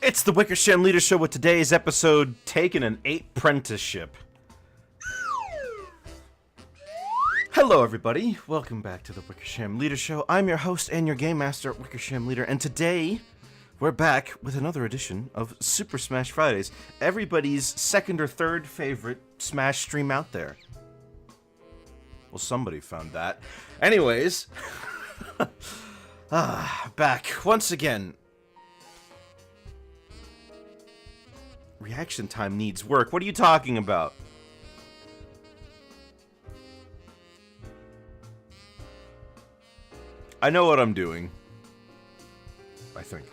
It's the Wickersham Leader Show with today's episode, Taking an Apprenticeship. Hello everybody, welcome back to the Wickersham Leader Show. I'm your host and your game master, Wickersham Leader, and today we're back with another edition of Super Smash Fridays, everybody's second or third favorite Smash stream out there. Well, somebody found that. Anyways, back once again. Reaction time needs work. What are you talking about? I know what I'm doing. I think.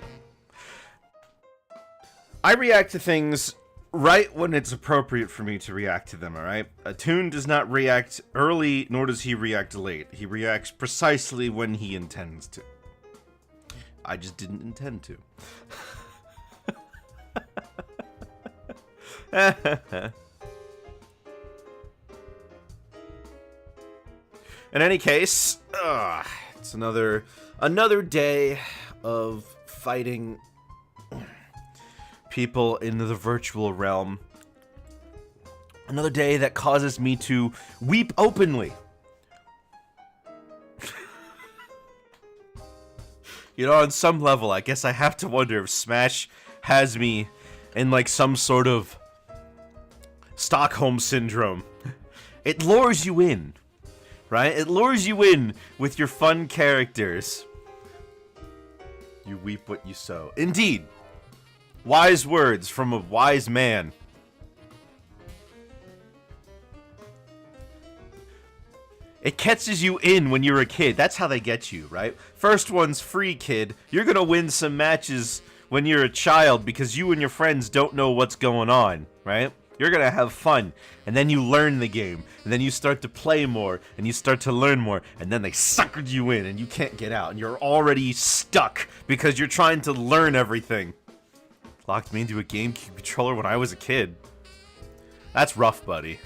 I react to things right when it's appropriate for me to react to them, alright? A Toon does not react early, nor does he react late. He reacts precisely when he intends to. I just didn't intend to. In any case, it's another day of fighting people in the virtual realm. Another day that causes me to weep openly. You know, on some level, I guess I have to wonder if Smash has me in like some sort of Stockholm Syndrome. It lures you in, right? It lures you in with your fun characters. You weep what you sow. Indeed. Wise words from a wise man. It catches you in when you're a kid. That's how they get you, right? First one's free, kid. You're gonna win some matches when you're a child because you and your friends don't know what's going on, right? You're gonna have fun, and then you learn the game, and then you start to play more, and you start to learn more, and then they suckered you in, and you can't get out, and you're already stuck because you're trying to learn everything. Locked me into a GameCube controller when I was a kid. That's rough, buddy.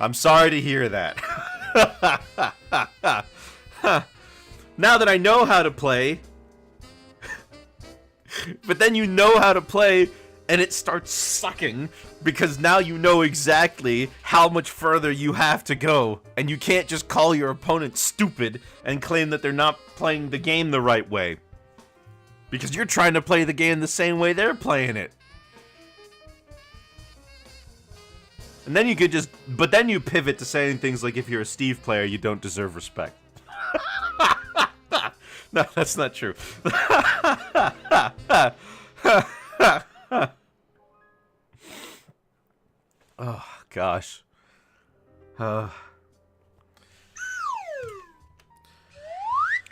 I'm sorry to hear that. Now that I know how to play, but then you know how to play, and it starts sucking, because now you know exactly how much further you have to go, and you can't just call your opponent stupid and claim that they're not playing the game the right way. Because you're trying to play the game the same way they're playing it. And then you could just, but then you pivot to saying things like, if you're a Steve player, you don't deserve respect. No, that's not true. Oh, gosh. Alright,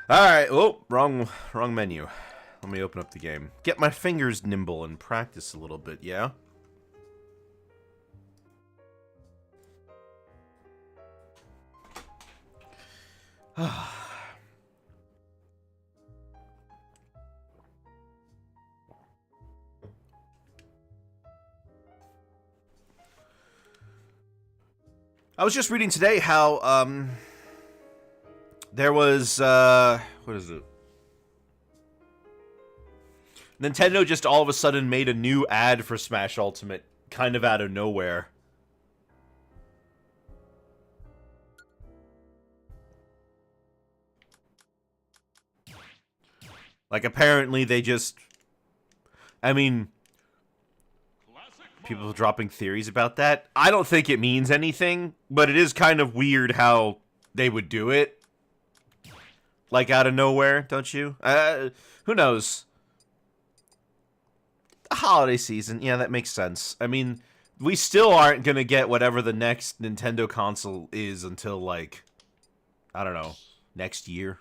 oh, wrong menu. Let me open up the game. Get my fingers nimble and practice a little bit, yeah? I was just reading today how, there was, what is it? Nintendo just all of a sudden made a new ad for Smash Ultimate, kind of out of nowhere. Like, apparently they just... I mean... people dropping theories about that. I don't think it means anything, but it is kind of weird how they would do it. Like, out of nowhere, don't you? Who knows? The holiday season, yeah, that makes sense. I mean, we still aren't gonna get whatever the next Nintendo console is until, like, I don't know, next year.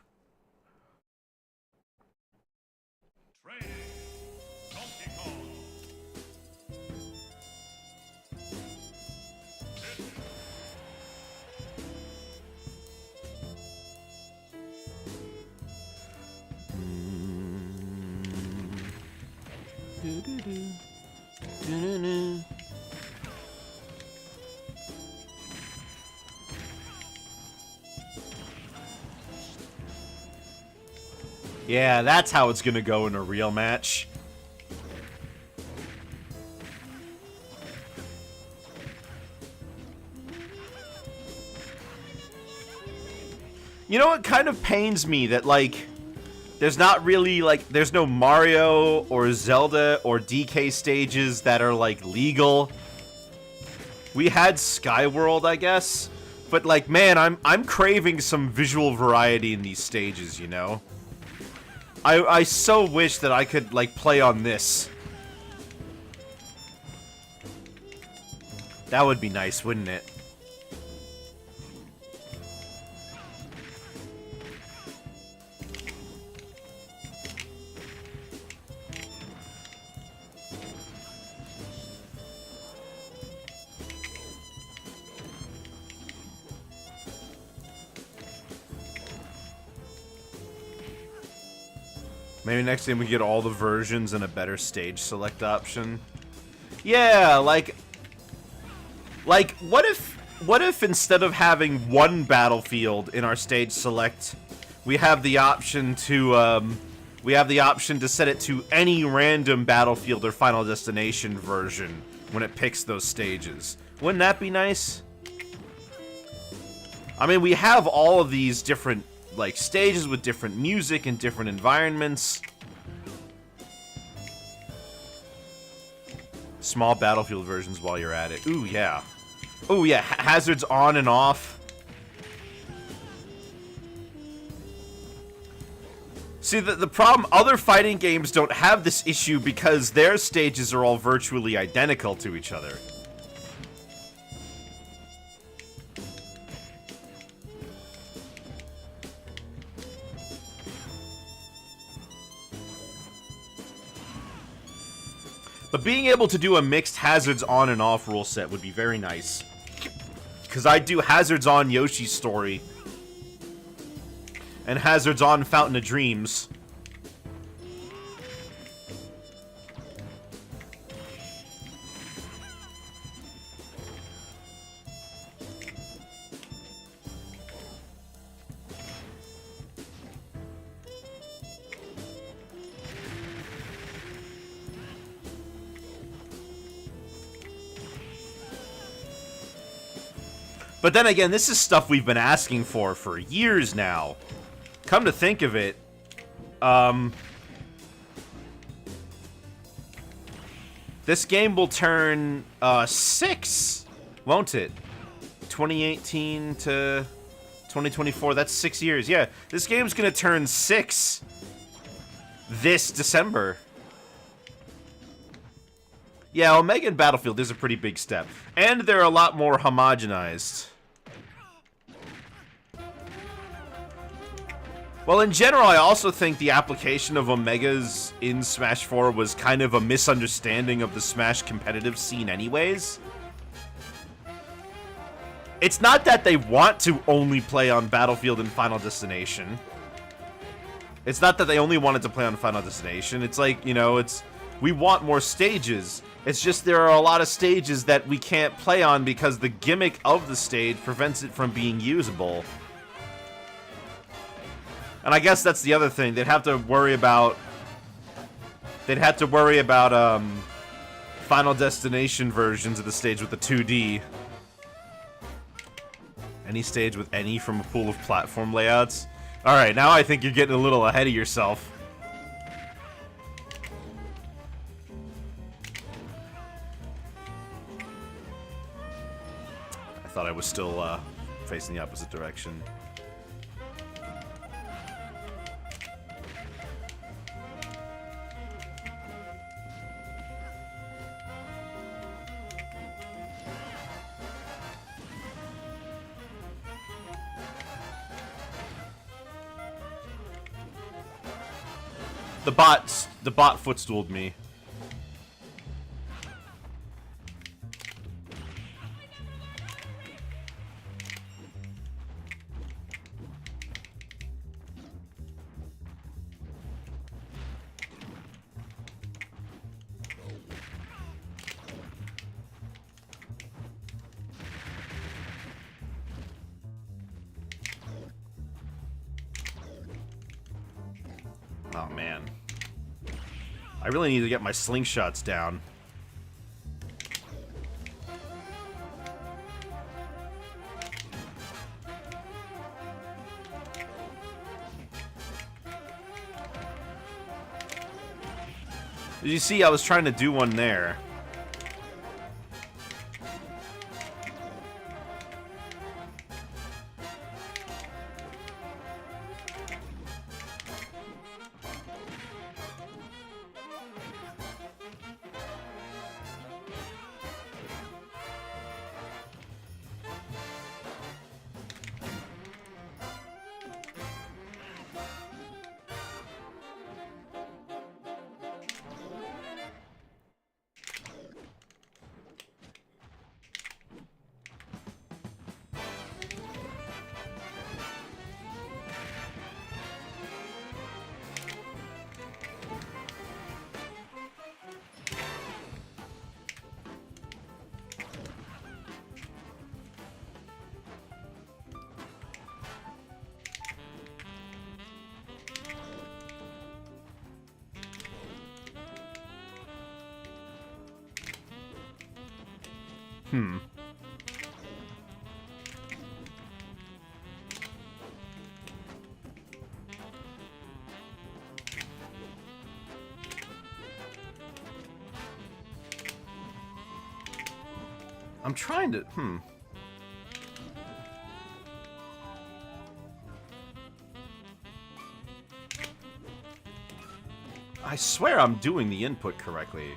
Yeah, that's how it's gonna go in a real match. You know what kind of pains me that, like, there's not really, like, there's no Mario or Zelda or DK stages that are, like, legal. We had Skyworld, I guess. But, like, man, I'm craving some visual variety in these stages, you know? I so wish that I could, like, play on this. That would be nice, wouldn't it? Maybe next time we get all the versions and a better stage select option. Yeah, like, what if instead of having one battlefield in our stage select, we have the option to set it to any random Battlefield or Final Destination version when it picks those stages. Wouldn't that be nice? I mean, we have all of these different, like, stages with different music and different environments. Small Battlefield versions while you're at it. Ooh, yeah. Ooh, yeah, hazards on and off. See, the problem, other fighting games don't have this issue because their stages are all virtually identical to each other. But being able to do a mixed hazards on and off rule set would be very nice. Because I do hazards on Yoshi's Story. And hazards on Fountain of Dreams. But then again, this is stuff we've been asking for years now. Come to think of it, this game will turn 6, won't it? 2018 to 2024, that's 6 years. Yeah, this game's gonna turn 6 this December. Yeah, Omega and Battlefield is a pretty big step. And they're a lot more homogenized. Well, in general, I also think the application of Omegas in Smash 4 was kind of a misunderstanding of the Smash competitive scene anyways. It's not that they want to only play on Battlefield and Final Destination. It's not that they only wanted to play on Final Destination. It's like, you know, we want more stages. It's just there are a lot of stages that we can't play on because the gimmick of the stage prevents it from being usable. And I guess that's the other thing. They'd have to worry about Final Destination versions of the stage with the 2D. Any stage with any from a pool of platform layouts. Alright, now I think you're getting a little ahead of yourself. I thought I was still facing the opposite direction. The bot footstooled me. Oh, man. I really need to get my slingshots down. Did you see I was trying to do one there? I'm trying to... I swear I'm doing the input correctly.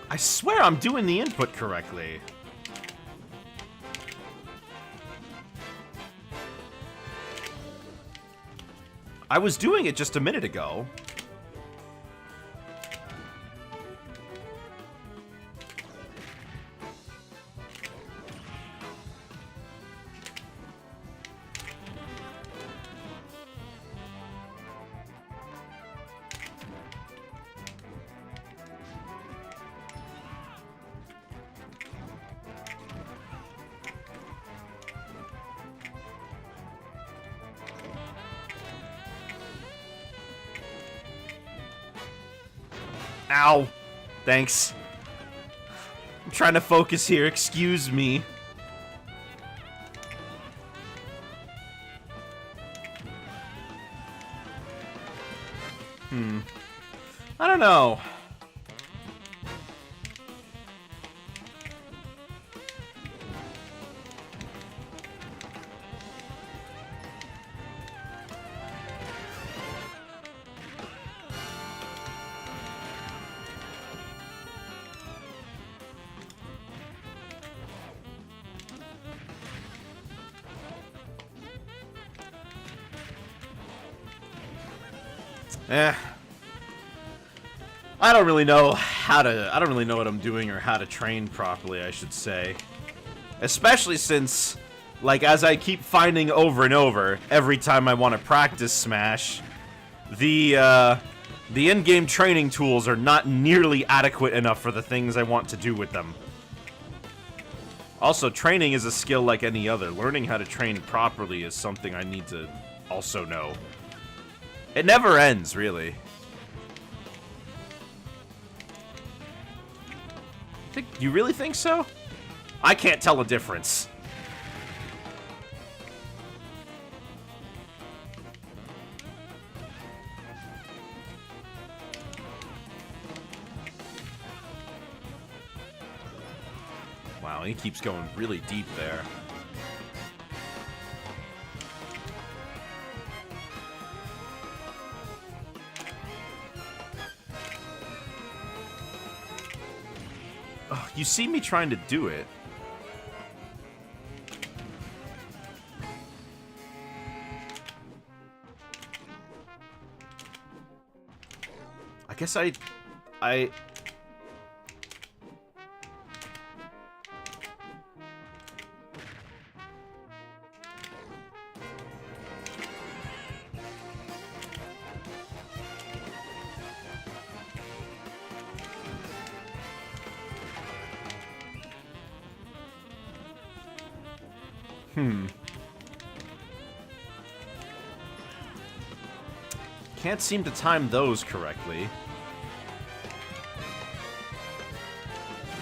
I swear I'm doing the input correctly. I was doing it just a minute ago. Ow. Thanks. I'm trying to focus here, excuse me. I don't know. I don't really know I don't really know what I'm doing or how to train properly, I should say. Especially since, like, as I keep finding over and over, every time I want to practice Smash, the in-game training tools are not nearly adequate enough for the things I want to do with them. Also, training is a skill like any other. Learning how to train properly is something I need to also know. It never ends, really. You really think so? I can't tell a difference. Wow, he keeps going really deep there. Oh, you see me trying to do it. I guess I Can't seem to time those correctly.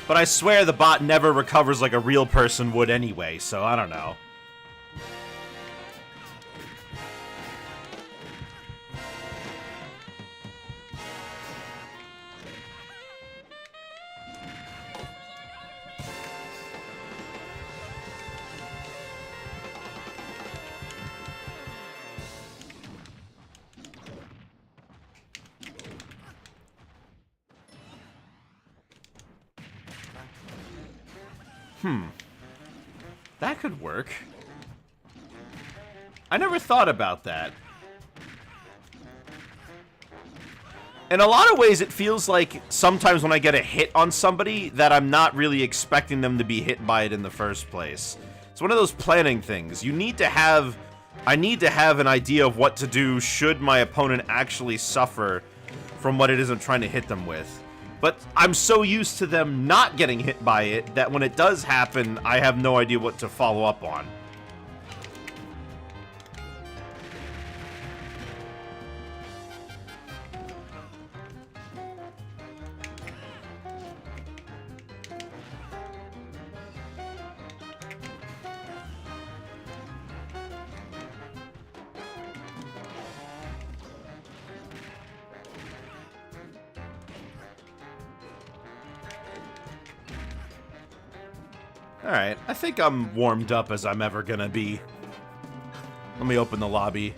But I swear the bot never recovers like a real person would anyway, so I don't know. That could work. I never thought about that. In a lot of ways, it feels like sometimes when I get a hit on somebody that I'm not really expecting them to be hit by it in the first place. It's one of those planning things. You need to have... I need to have an idea of what to do should my opponent actually suffer from what it is I'm trying to hit them with. But I'm so used to them not getting hit by it that when it does happen, I have no idea what to follow up on. Alright, I think I'm warmed up as I'm ever gonna be. Let me open the lobby.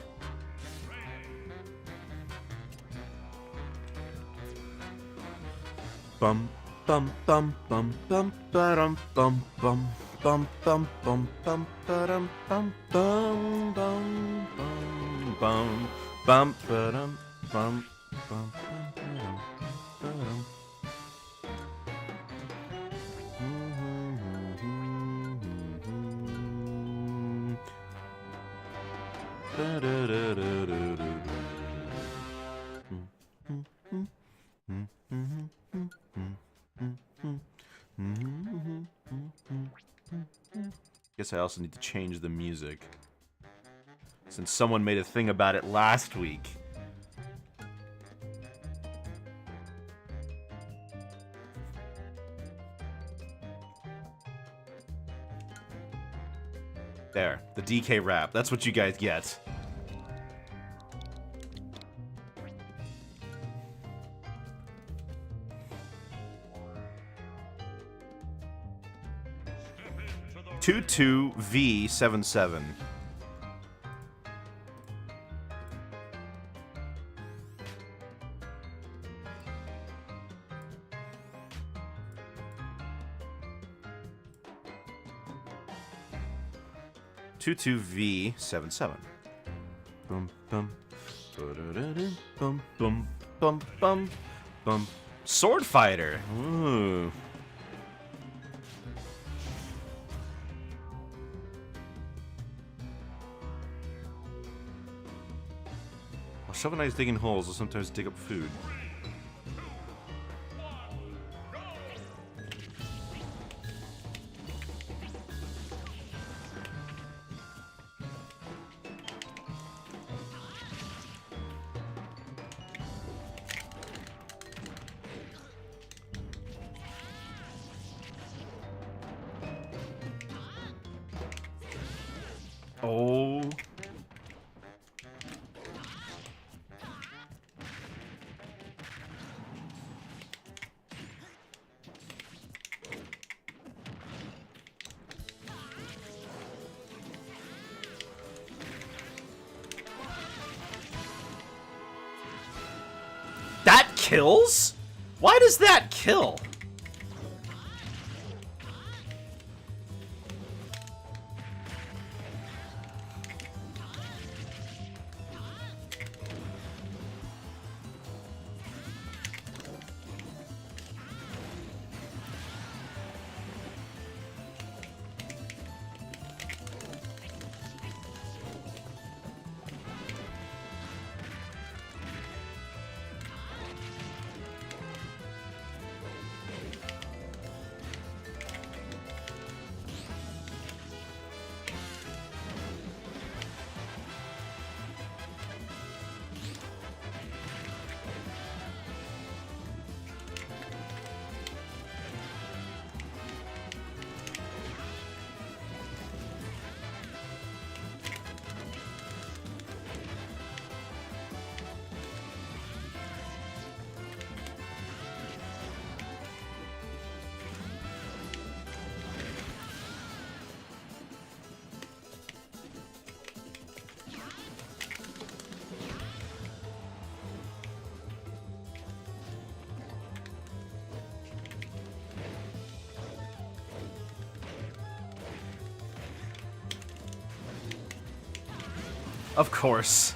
Bum bum bum bum bum ba-dum bum bum bum bum bum bum ba-dum bum bum bum bum bum bum ba-dum bum bum bum ba-dum. Guess I also need to change the music, since someone made a thing about it last week. There, the DK rap. That's what you guys get. V77. V77. Bum bum bum bum bum bum bum. Sword fighter. Ooh. Shovel Knight's digging holes will sometimes dig up food. Oh. That kills? Why does that kill? Of course.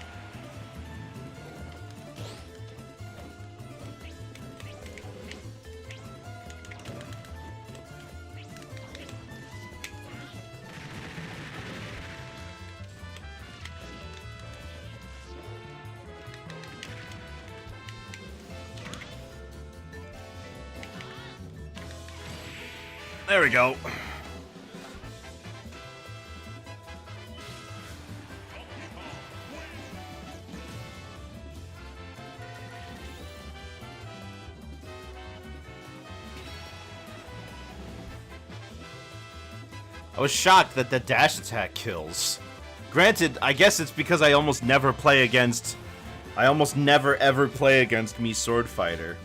There we go. I was shocked that the dash attack kills. Granted, I guess it's because I almost never play against... I almost never ever play against Mii Sword Fighter.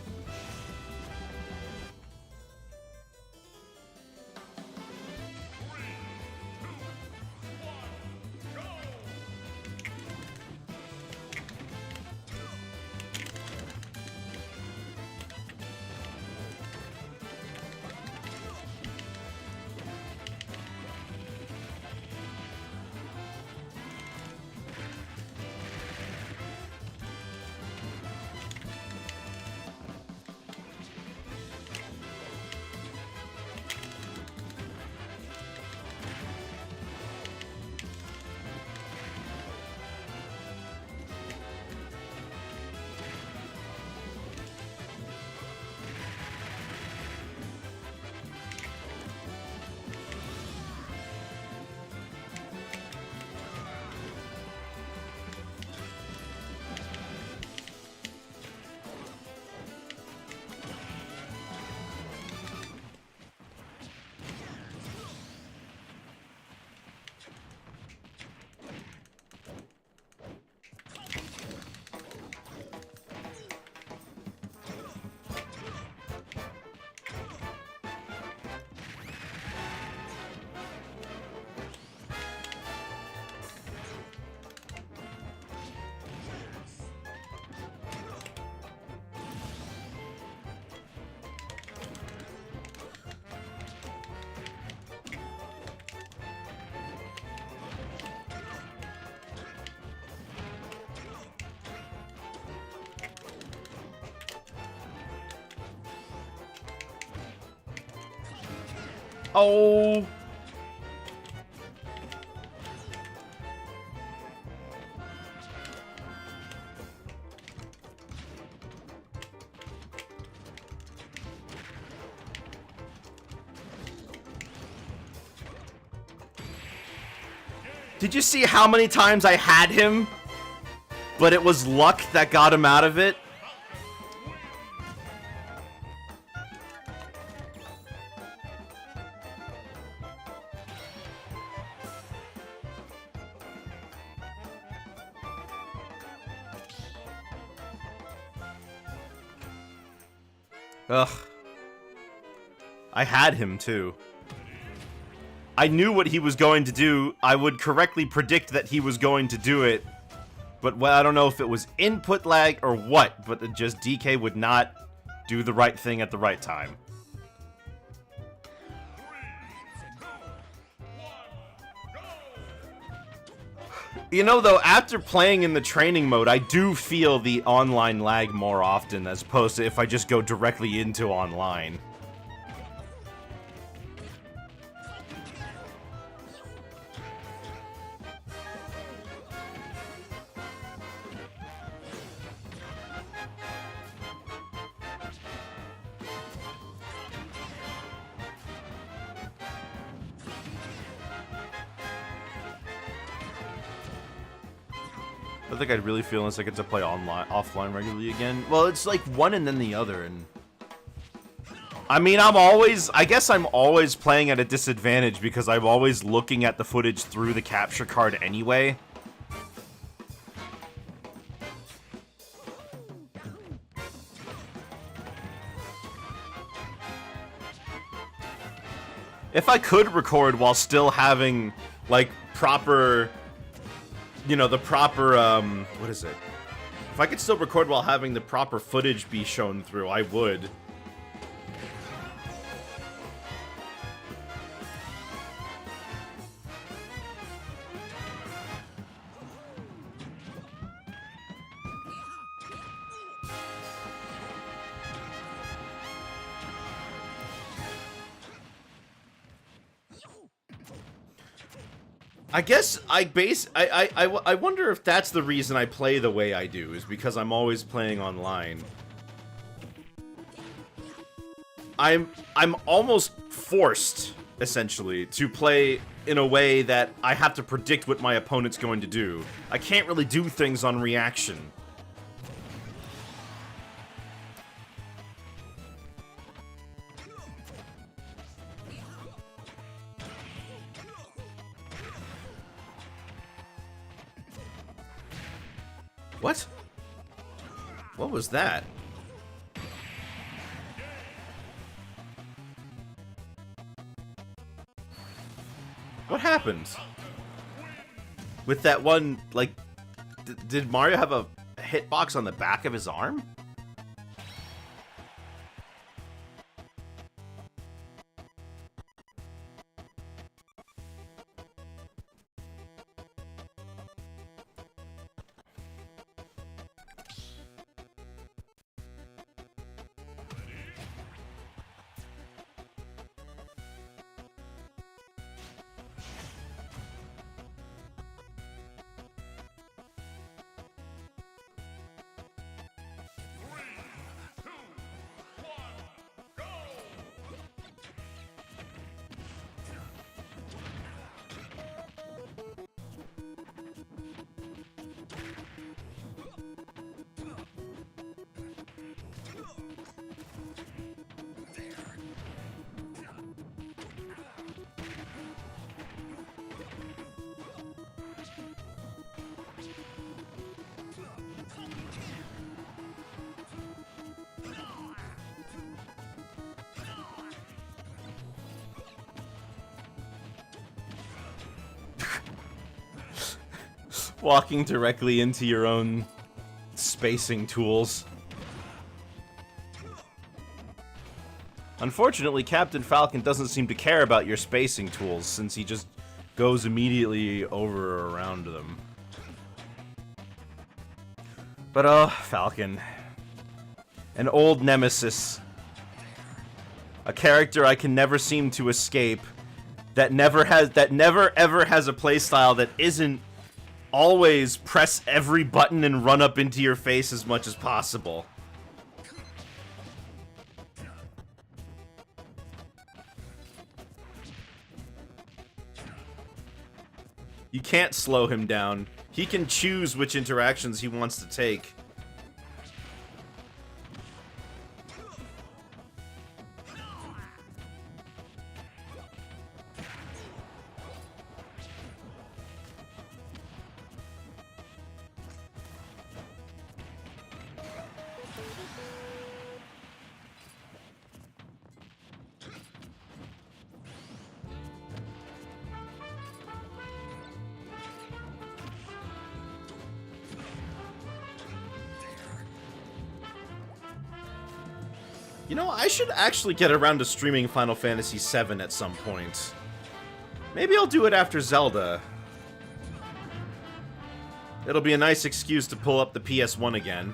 Oh. Did you see how many times I had him? But it was luck that got him out of it? Ugh. I had him, too. I knew what he was going to do. I would correctly predict that he was going to do it. But well, I don't know if it was input lag or what, but it just DK would not do the right thing at the right time. You know, though, after playing in the training mode, I do feel the online lag more often as opposed to if I just go directly into online. I think I'd really feel unless I get to play offline regularly again. Well, it's like one and then the other, and I mean, I guess I'm always playing at a disadvantage because I'm always looking at the footage through the capture card anyway. If I could record while still having, like, proper... You know, the proper, what is it? If I could still record while having the proper footage be shown through, I would. I guess I wonder if that's the reason I play the way I do, is because I'm always playing online. I'm almost forced, essentially, to play in a way that I have to predict what my opponent's going to do. I can't really do things on reaction. What? What was that? What happened? With that one, like, did Mario have a hitbox on the back of his arm? Walking directly into your own spacing tools. Unfortunately, Captain Falcon doesn't seem to care about your spacing tools, since he just goes immediately over or around them. But Falcon. An old nemesis. A character I can never seem to escape. That never ever has a playstyle that isn't always press every button and run up into your face as much as possible. You can't slow him down. He can choose which interactions he wants to take. You know, I should actually get around to streaming Final Fantasy VII at some point. Maybe I'll do it after Zelda. It'll be a nice excuse to pull up the PS1 again.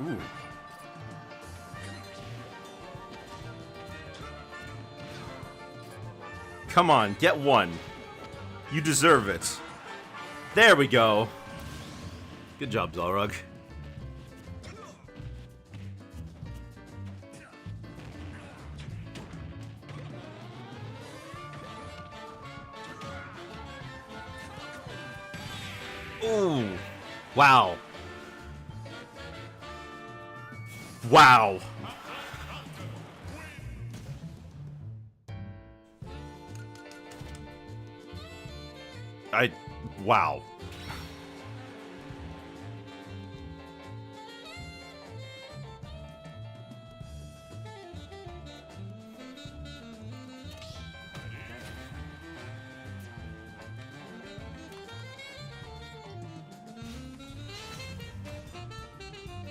Ooh. Come on, get one. You deserve it. There we go. Good job, Dalrug. Ooh. Wow. Wow. Wow.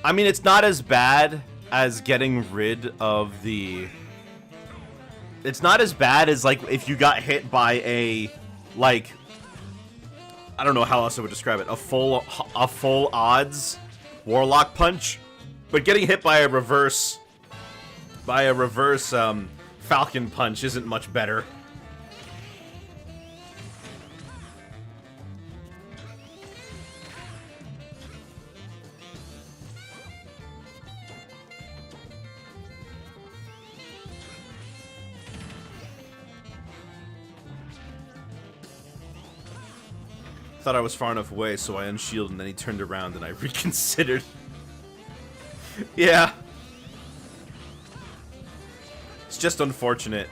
I mean, it's not as bad as getting rid of the... It's not as bad as, like, if you got hit by a, like... I don't know how else I would describe it. A full odds Warlock punch. But getting hit by a reverse... Falcon punch isn't much better. Thought I was far enough away, so I unshielded, and then he turned around and I reconsidered. Yeah. It's just unfortunate.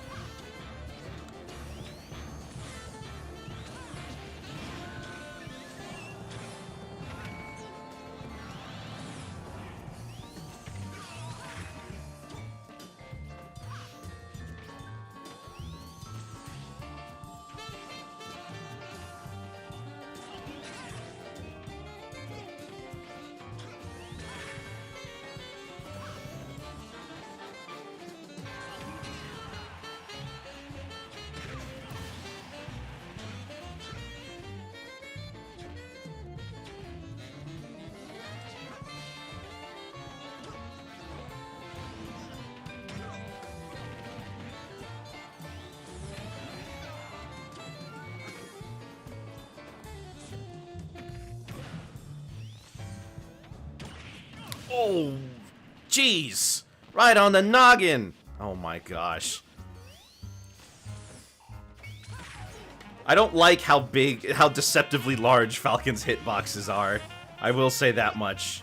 Oh, jeez. Right on the noggin. Oh my gosh. I don't like how deceptively large Falcon's hitboxes are. I will say that much.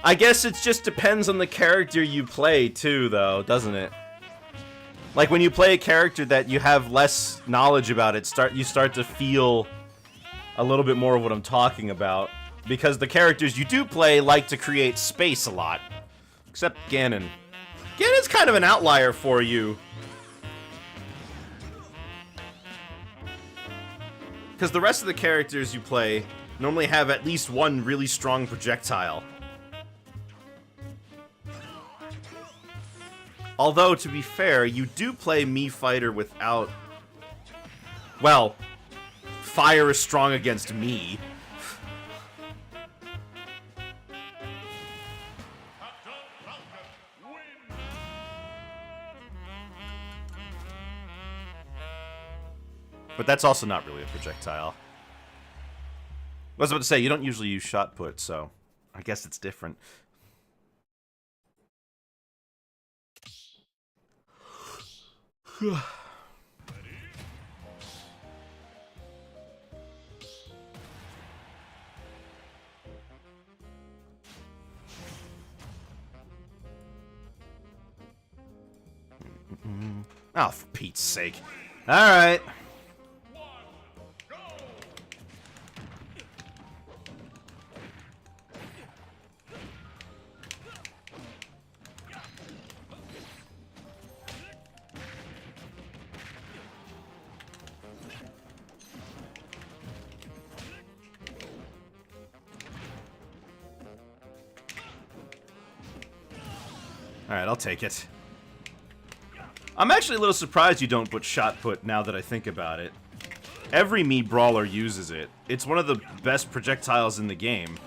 I guess it just depends on the character you play, too, though, doesn't it? Like, when you play a character that you have less knowledge about, you start to feel a little bit more of what I'm talking about. Because the characters you do play like to create space a lot. Except Ganon. Ganon's kind of an outlier for you. Because the rest of the characters you play normally have at least one really strong projectile. Although, to be fair, you do play Mii Fighter without... Well, fire is strong against me. But that's also not really a projectile. I was about to say, you don't usually use shot put, so I guess it's different. Oh, for Pete's sake. Alright. Alright, I'll take it. I'm actually a little surprised you don't put shot put now that I think about it. Every Mii brawler uses it. It's one of the best projectiles in the game.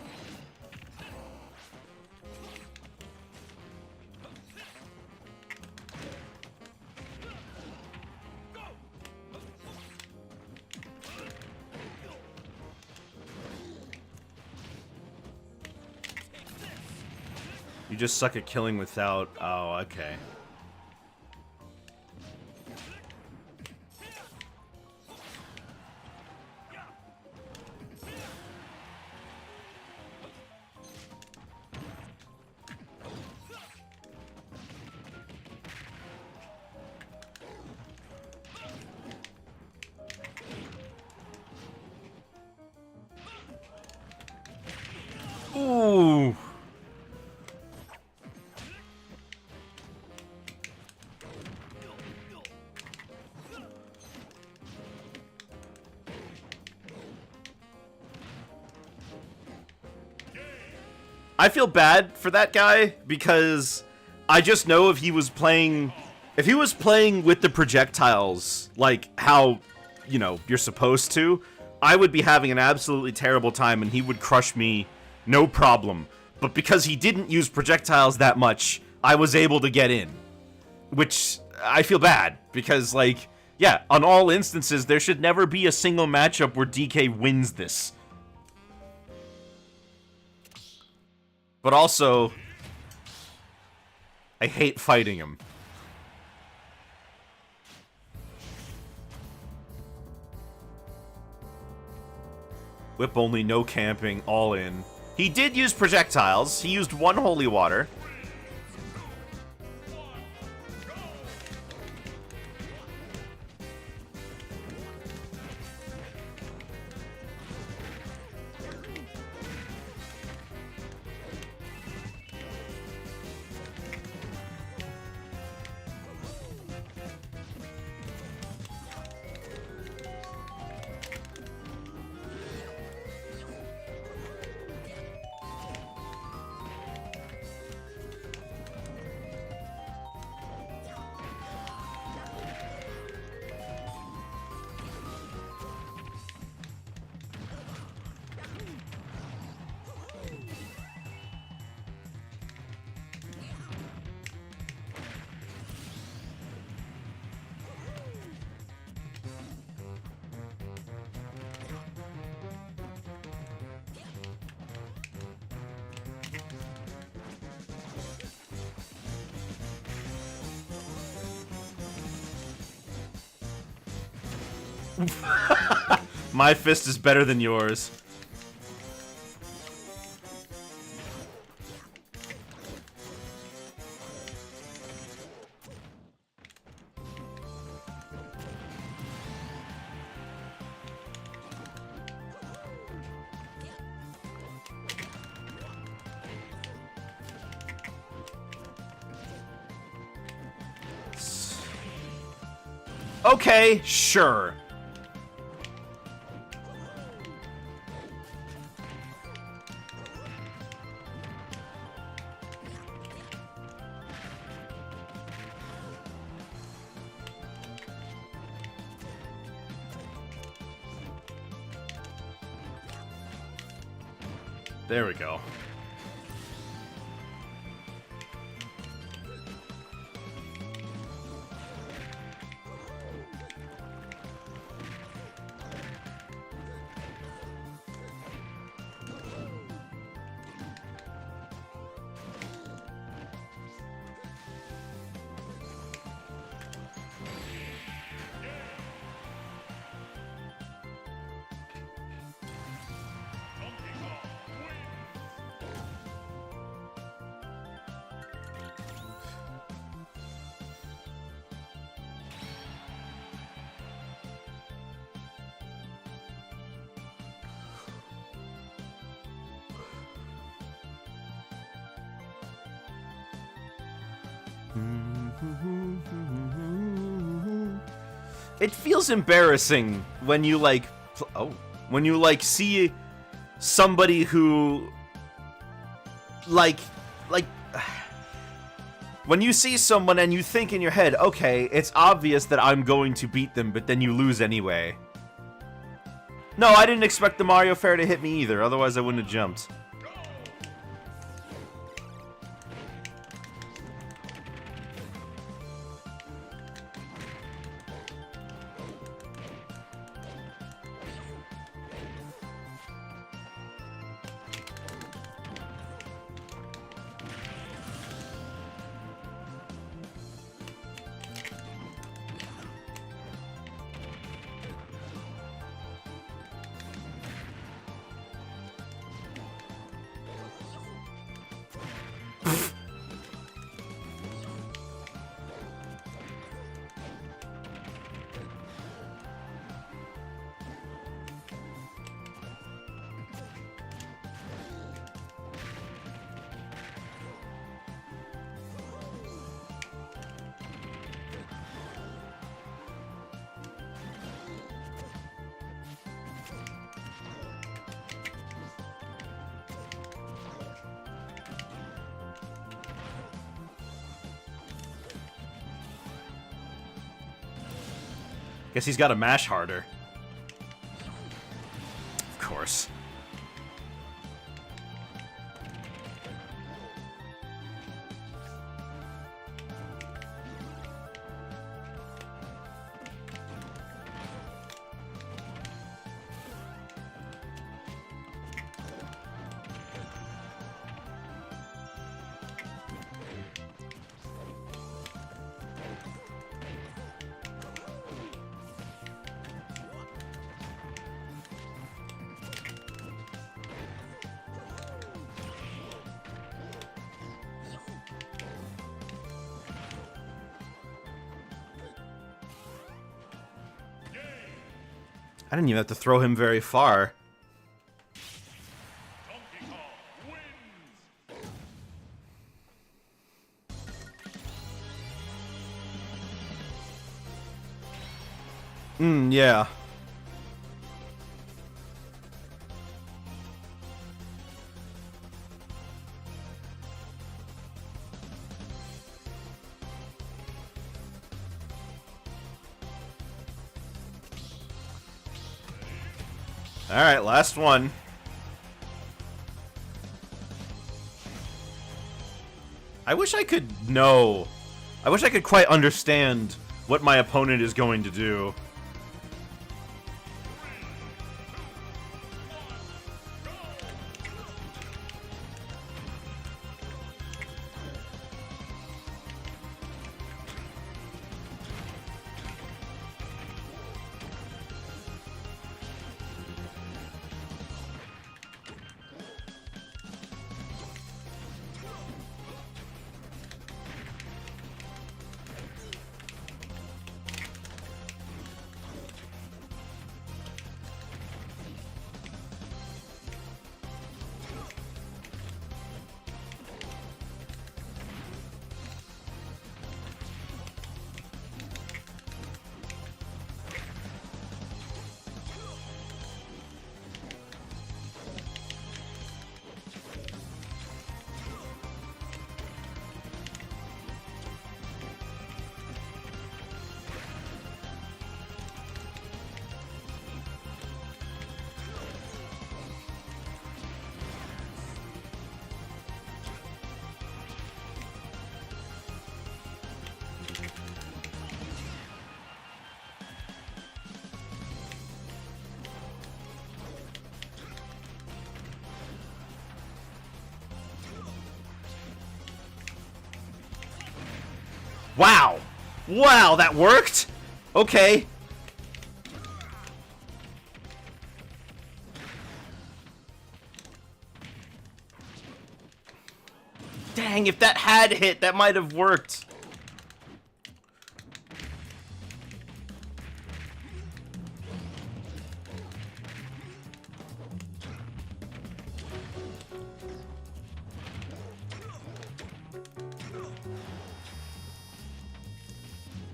You just suck at killing without... Oh, okay. Ooh. I feel bad for that guy because I just know if he was playing with the projectiles like how, you know, you're supposed to, I would be having an absolutely terrible time and he would crush me no problem. But because he didn't use projectiles that much, I was able to get in. Which I feel bad because, like, yeah, on all instances there should never be a single matchup where DK wins this. But also, I hate fighting him. Whip only, no camping, all in. He did use projectiles. He used one holy water. My fist is better than yours. Okay, sure. There we go. It feels embarrassing when you like when you like see somebody who like When you see someone and you think in your head, okay, it's obvious that I'm going to beat them, but then you lose anyway. No, I didn't expect the Mario Fair to hit me either, otherwise I wouldn't have jumped. Guess he's got to mash harder. Of course. I didn't even have to throw him very far. Yeah. Alright, last one. I wish I could know. I wish I could quite understand what my opponent is going to do. Wow! Wow, that worked? Okay. Dang, if that had hit, that might have worked.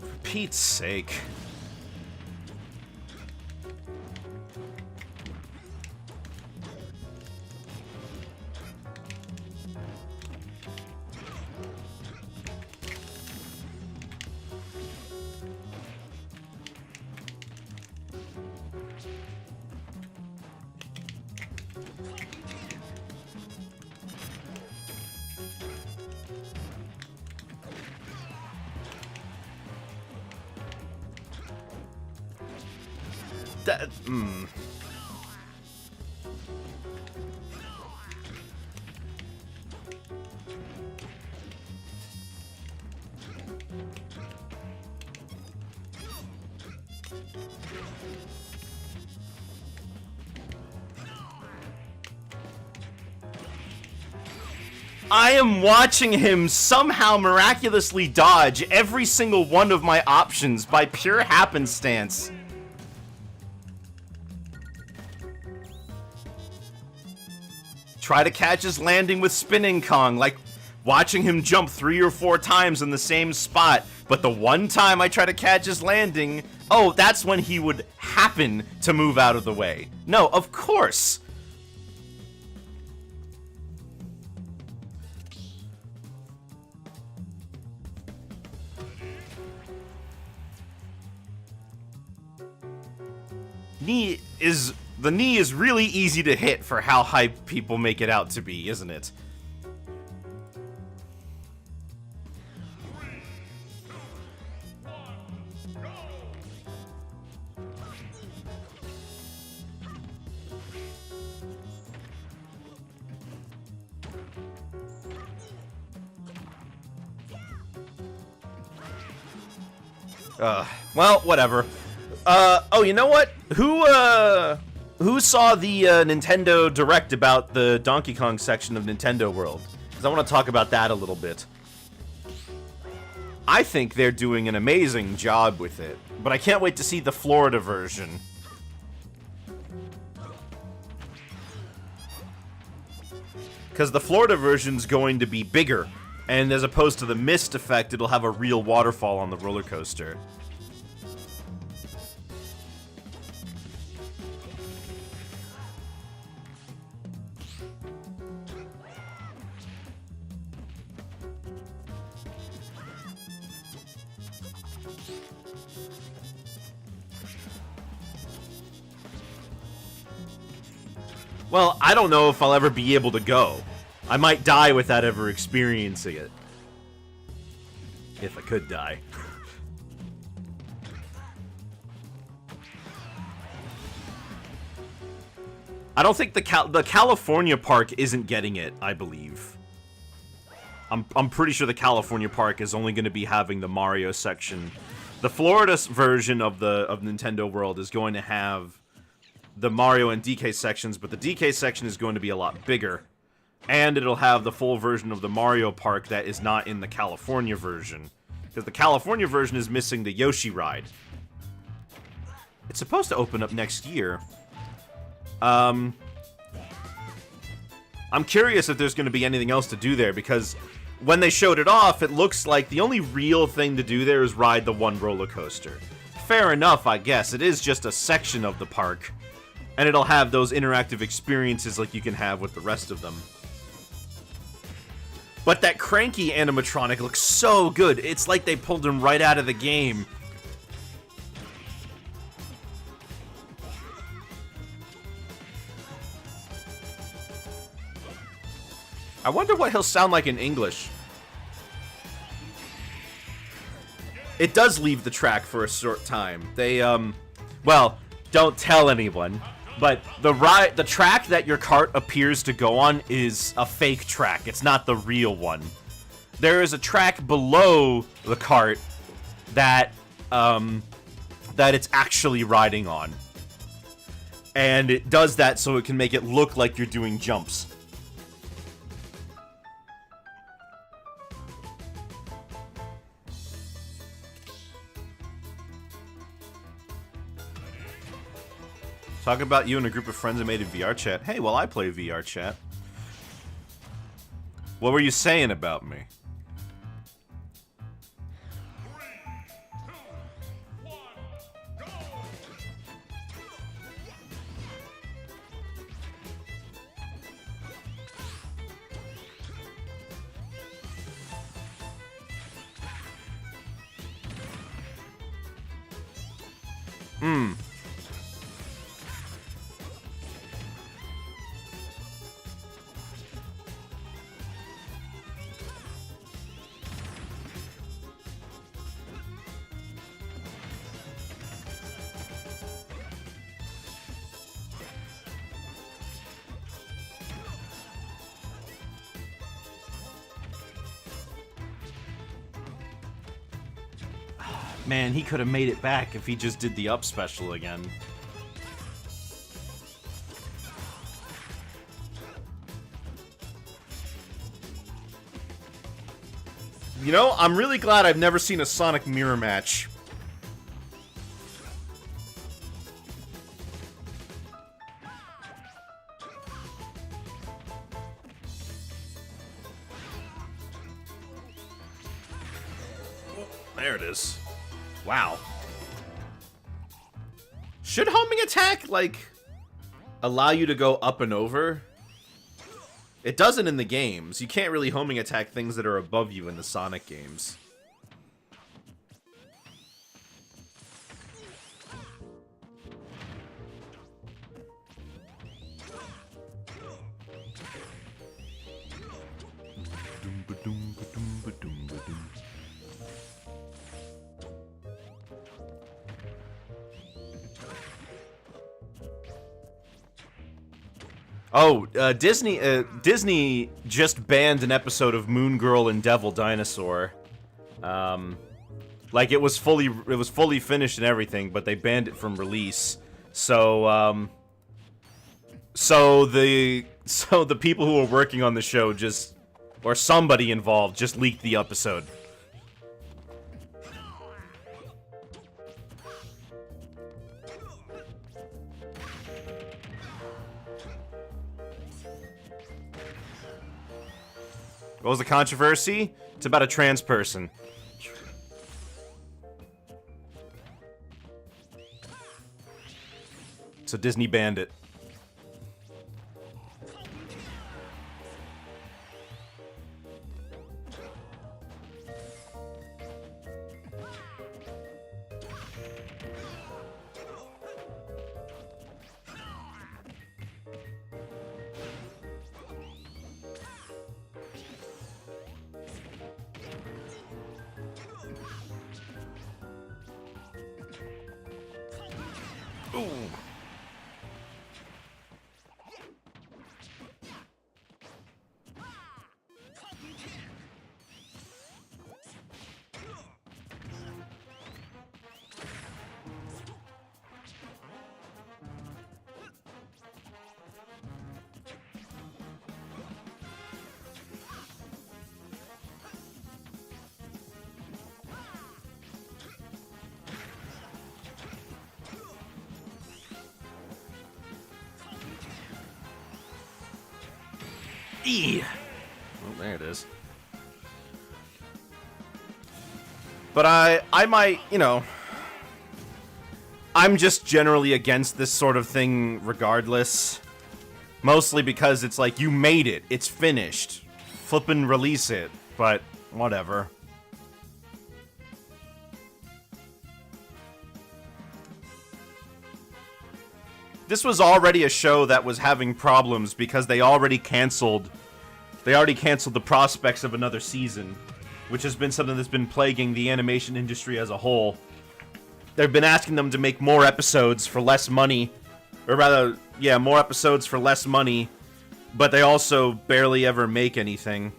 For Pete's sake. I am watching him somehow miraculously dodge every single one of my options by pure happenstance. Try to catch his landing with Spinning Kong, like watching him jump 3 or 4 times in the same spot, but the one time I try to catch his landing, oh, that's when he would happen to move out of the way. No, of course. The knee is really easy to hit for how high people make it out to be, isn't it? Well, whatever. Oh, you know what? Who saw the Nintendo Direct about the Donkey Kong section of Nintendo World? Because I want to talk about that a little bit. I think they're doing an amazing job with it, but I can't wait to see the Florida version. Because the Florida version's going to be bigger, and as opposed to the mist effect, it'll have a real waterfall on the roller coaster. Well, I don't know if I'll ever be able to go. I might die without ever experiencing it. If I could die. I don't think the California park isn't getting it, I believe. I'm pretty sure the California park is only going to be having the Mario section. The Florida version of Nintendo World is going to have the Mario and DK sections, but the DK section is going to be a lot bigger. And it'll have the full version of the Mario Park that is not in the California version. Because the California version is missing the Yoshi ride. It's supposed to open up next year. I'm curious if there's going to be anything else to do there, because when they showed it off, it looks like the only real thing to do there is ride the one roller coaster. Fair enough, I guess. It is just a section of the park. And it'll have those interactive experiences like you can have with the rest of them. But that Cranky animatronic looks so good. It's like they pulled him right out of the game. I wonder what he'll sound like in English. It does leave the track for a short time. They, well, don't tell anyone. But the track that your cart appears to go on is a fake track. It's not the real one. There is a track below the cart that it's actually riding on. And it does that so it can make it look like you're doing jumps. Talk about you and a group of friends that made a VR chat. Hey, well, I play VR chat. What were you saying about me? Man, he could have made it back if he just did the up special again. You know, I'm really glad I've never seen a Sonic mirror match. There it is. Wow. Should homing attack, like, allow you to go up and over? It doesn't in the games. You can't really homing attack things that are above you in the Sonic games. Oh, Disney just banned an episode of Moon Girl and Devil Dinosaur. Like it was fully finished and everything, but they banned it from release. So the people who were working on the show just, or somebody involved, just leaked the episode. What was the controversy? It's about a trans person. So Disney banned it. Ooh. E. Oh, there it is. But I might, you know, I'm just generally against this sort of thing regardless. Mostly because it's like, you made it. It's finished. Flippin' release it. But, whatever. This was already a show that was having problems because they already canceled the prospects of another season, which has been something that's been plaguing the animation industry as a whole. They've been asking them to make more episodes for less money, or rather, yeah, more episodes for less money, but they also barely ever make anything.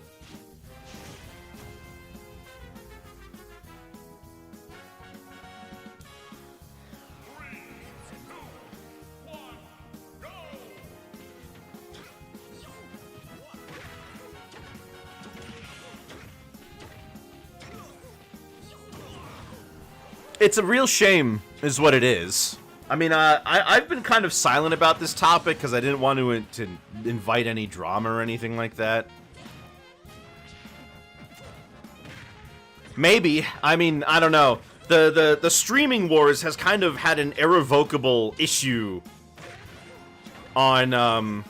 It's a real shame, is what it is. I mean, I've been kind of silent about this topic because I didn't want to invite any drama or anything like that. Maybe. I mean, I don't know. The streaming wars has kind of had an irrevocable issue on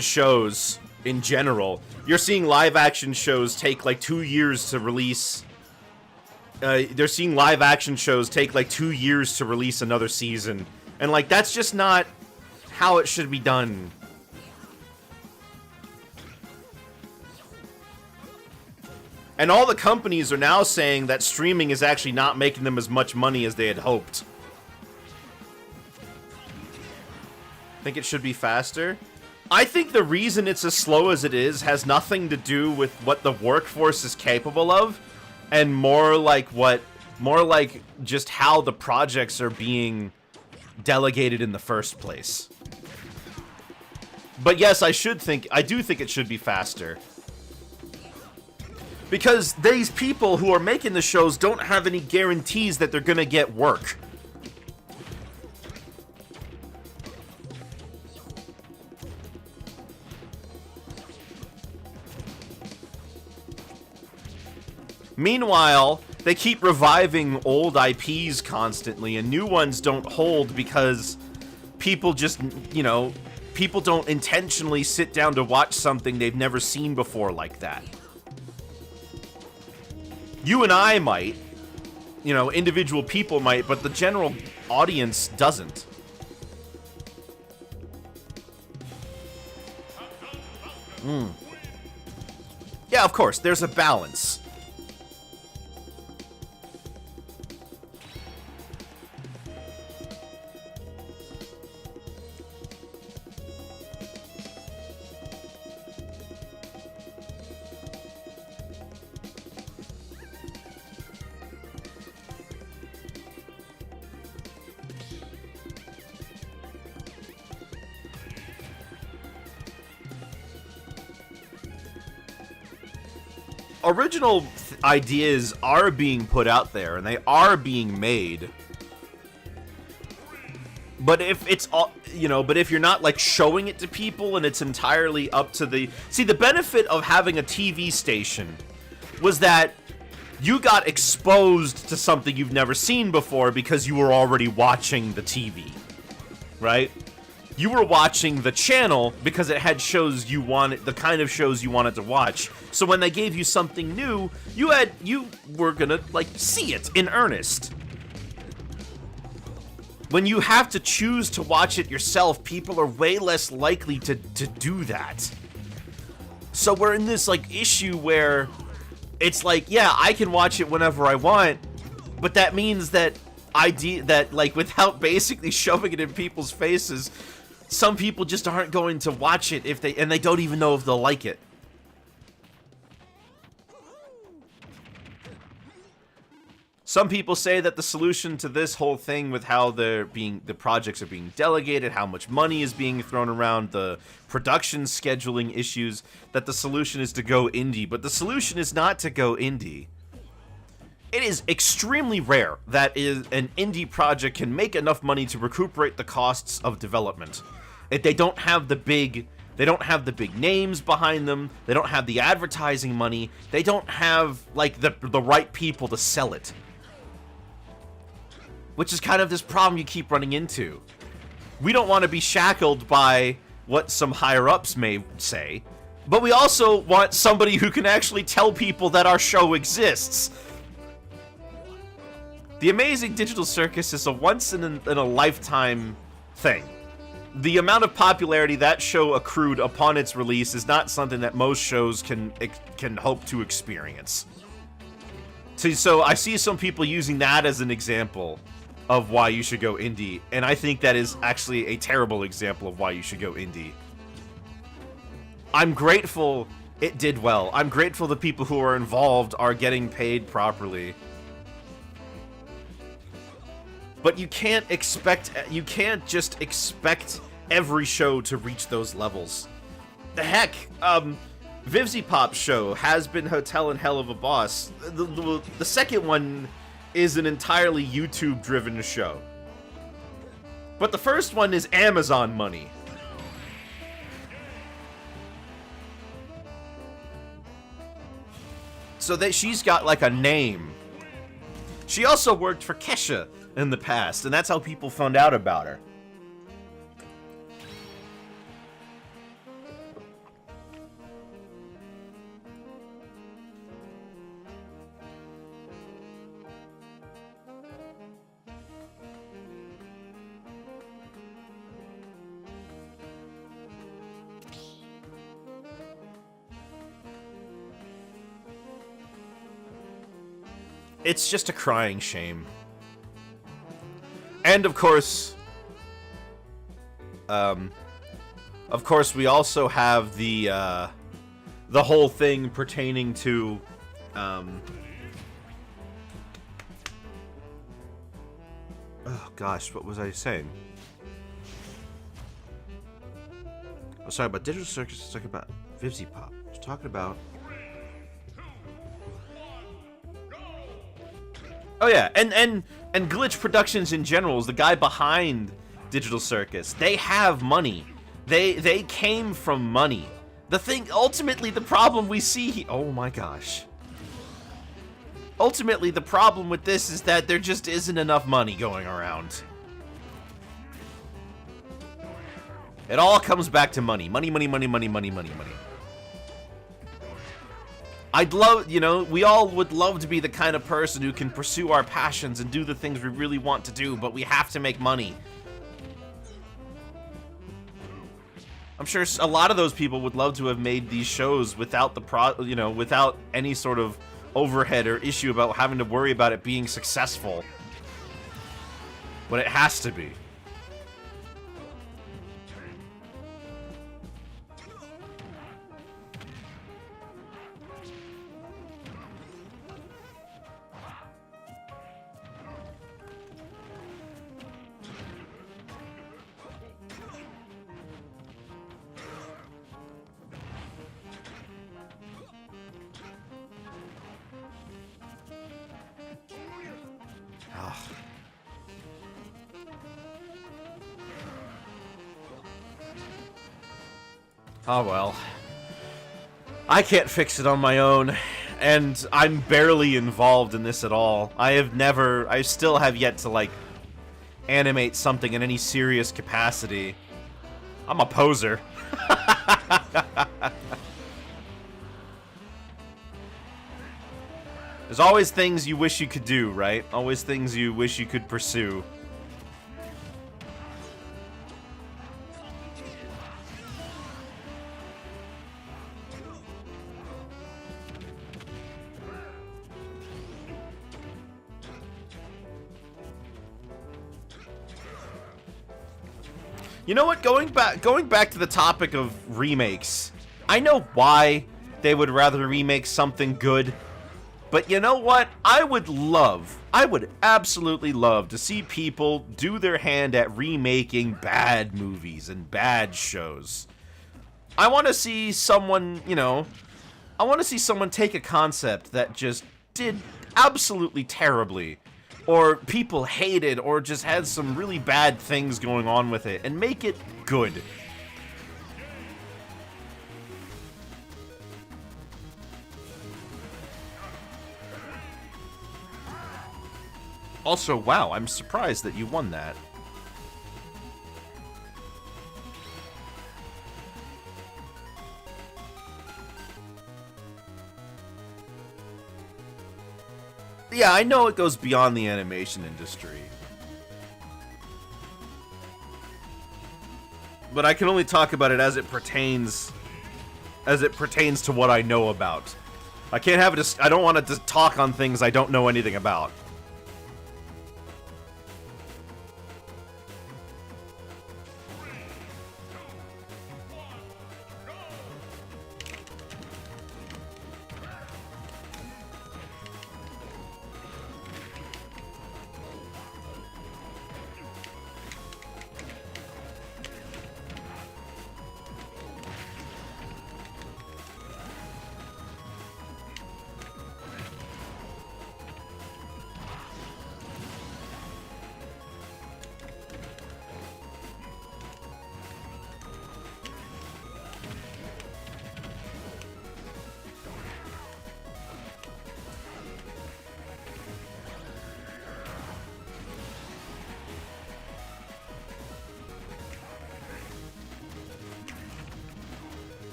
shows in general. You're seeing live action shows take like 2 years to release. They're seeing live action shows take like 2 years to release another season. And like, that's just not how it should be done. And all the companies are now saying that streaming is actually not making them as much money as they had hoped. Think it should be faster? I think the reason it's as slow as it is has nothing to do with what the workforce is capable of, and more like what More like just how the projects are being delegated in the first place. But yes, I do think it should be faster. Because these people who are making the shows don't have any guarantees that they're gonna get work. Meanwhile, they keep reviving old IPs constantly, and new ones don't hold because people just, you know, people don't intentionally sit down to watch something they've never seen before like that. You and I might, you know, individual people might, but the general audience doesn't. Yeah, of course, there's a balance. Original ideas are being put out there, and they are being made. But if it's all, you know, but if you're not like showing it to people and it's entirely up to the... See, the benefit of having a TV station was that you got exposed to something you've never seen before because you were already watching the TV, right? You were watching the channel because it had shows you wanted, the kind of shows you wanted to watch. So when they gave you something new, you were gonna like see it in earnest. When you have to choose to watch it yourself, people are way less likely to do that. So we're in this like issue where it's like, yeah, I can watch it whenever I want, but that means that like without basically shoving it in people's faces, some people just aren't going to watch it if they don't even know if they'll like it. Some people say that the solution to this whole thing with how the projects are being delegated, how much money is being thrown around, the production scheduling issues, that the solution is to go indie. But the solution is not to go indie. It is extremely rare that an indie project can make enough money to recuperate the costs of development. If they don't have the big names behind them, they don't have the advertising money, they don't have like the right people to sell it. Which is kind of this problem you keep running into. We don't want to be shackled by what some higher-ups may say, but we also want somebody who can actually tell people that our show exists. The Amazing Digital Circus is a once-in-a-lifetime thing. The amount of popularity that show accrued upon its release is not something that most shows can hope to experience. So I see some people using that as an example of why you should go indie, and I think that is actually a terrible example of why you should go indie. I'm grateful it did well. I'm grateful the people who are involved are getting paid properly. But you can't just expect every show to reach those levels. The heck, VivziePop's show has been Hotel and Hell of a Boss. The second one is an entirely YouTube-driven show. But the first one is Amazon money. So that she's got like a name. She also worked for Kesha in the past, and that's how people found out about her. It's just a crying shame. And of course, we also have the whole thing pertaining to Oh gosh, what was I saying? I was talking about Digital Circus, I was talking about VivziePop. I was talking about... Oh yeah, and Glitch Productions in general is the guy behind Digital Circus. They have money. They came from money. The thing, ultimately, the problem we see oh my gosh. Ultimately, the problem with this is that there just isn't enough money going around. It all comes back to money. Money, money, money, money, money, money, money. I'd love, you know, we all would love to be the kind of person who can pursue our passions and do the things we really want to do, but we have to make money. I'm sure a lot of those people would love to have made these shows without the without any sort of overhead or issue about having to worry about it being successful when it has to be. Oh well. I can't fix it on my own, and I'm barely involved in this at all. I still have yet to, like, animate something in any serious capacity. I'm a poser. There's always things you wish you could do, right? Always things you wish you could pursue. You know what? Going back to the topic of remakes, I know why they would rather remake something good, but you know what? I would absolutely love to see people do their hand at remaking bad movies and bad shows. I want to see someone, I want to see someone take a concept that just did absolutely terribly, or people hated, or just had some really bad things going on with it, and make it good. Also, wow, I'm surprised that you won that. Yeah, I know it goes beyond the animation industry. But I can only talk about it as it pertains to what I know about. I can't have it I don't want to talk on things I don't know anything about.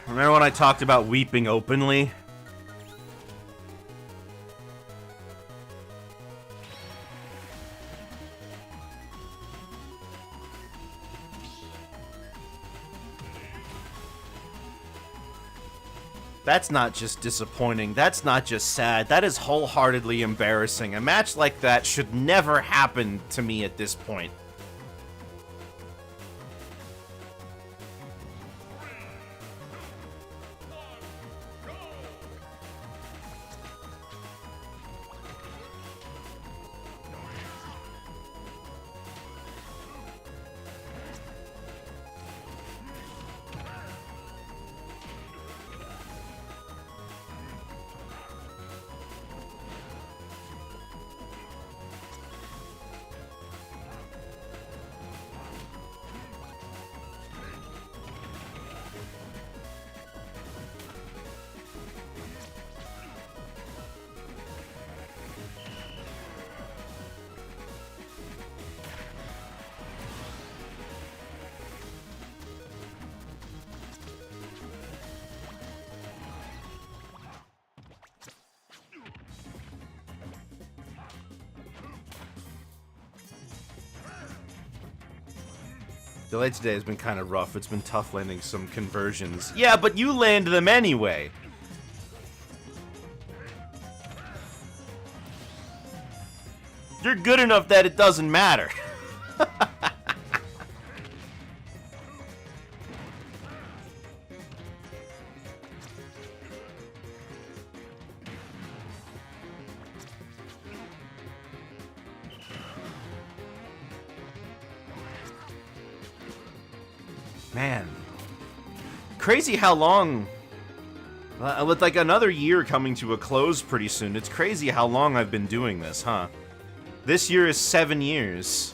Remember when I talked about weeping openly? That's not just disappointing, that's not just sad, that is wholeheartedly embarrassing. A match like that should never happen to me at this point. Delay today has been kind of rough. It's been tough landing some conversions. Yeah, but you land them anyway. You're good enough that it doesn't matter. Man. Crazy how long... with like another year coming to a close pretty soon, it's crazy how long I've been doing this, huh? This year is 7 years.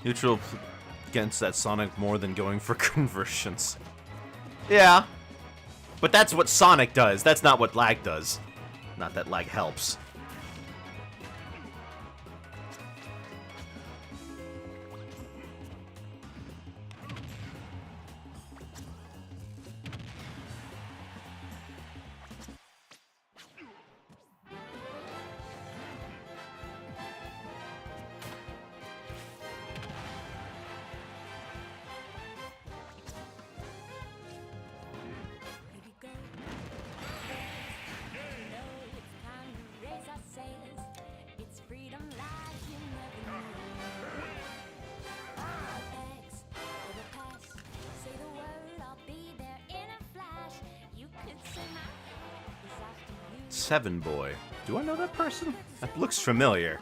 Neutral against that Sonic more than going for conversions. Yeah. But that's what Sonic does. That's not what lag does. Not that lag helps. Seven Boy. Do I know that person? That looks familiar.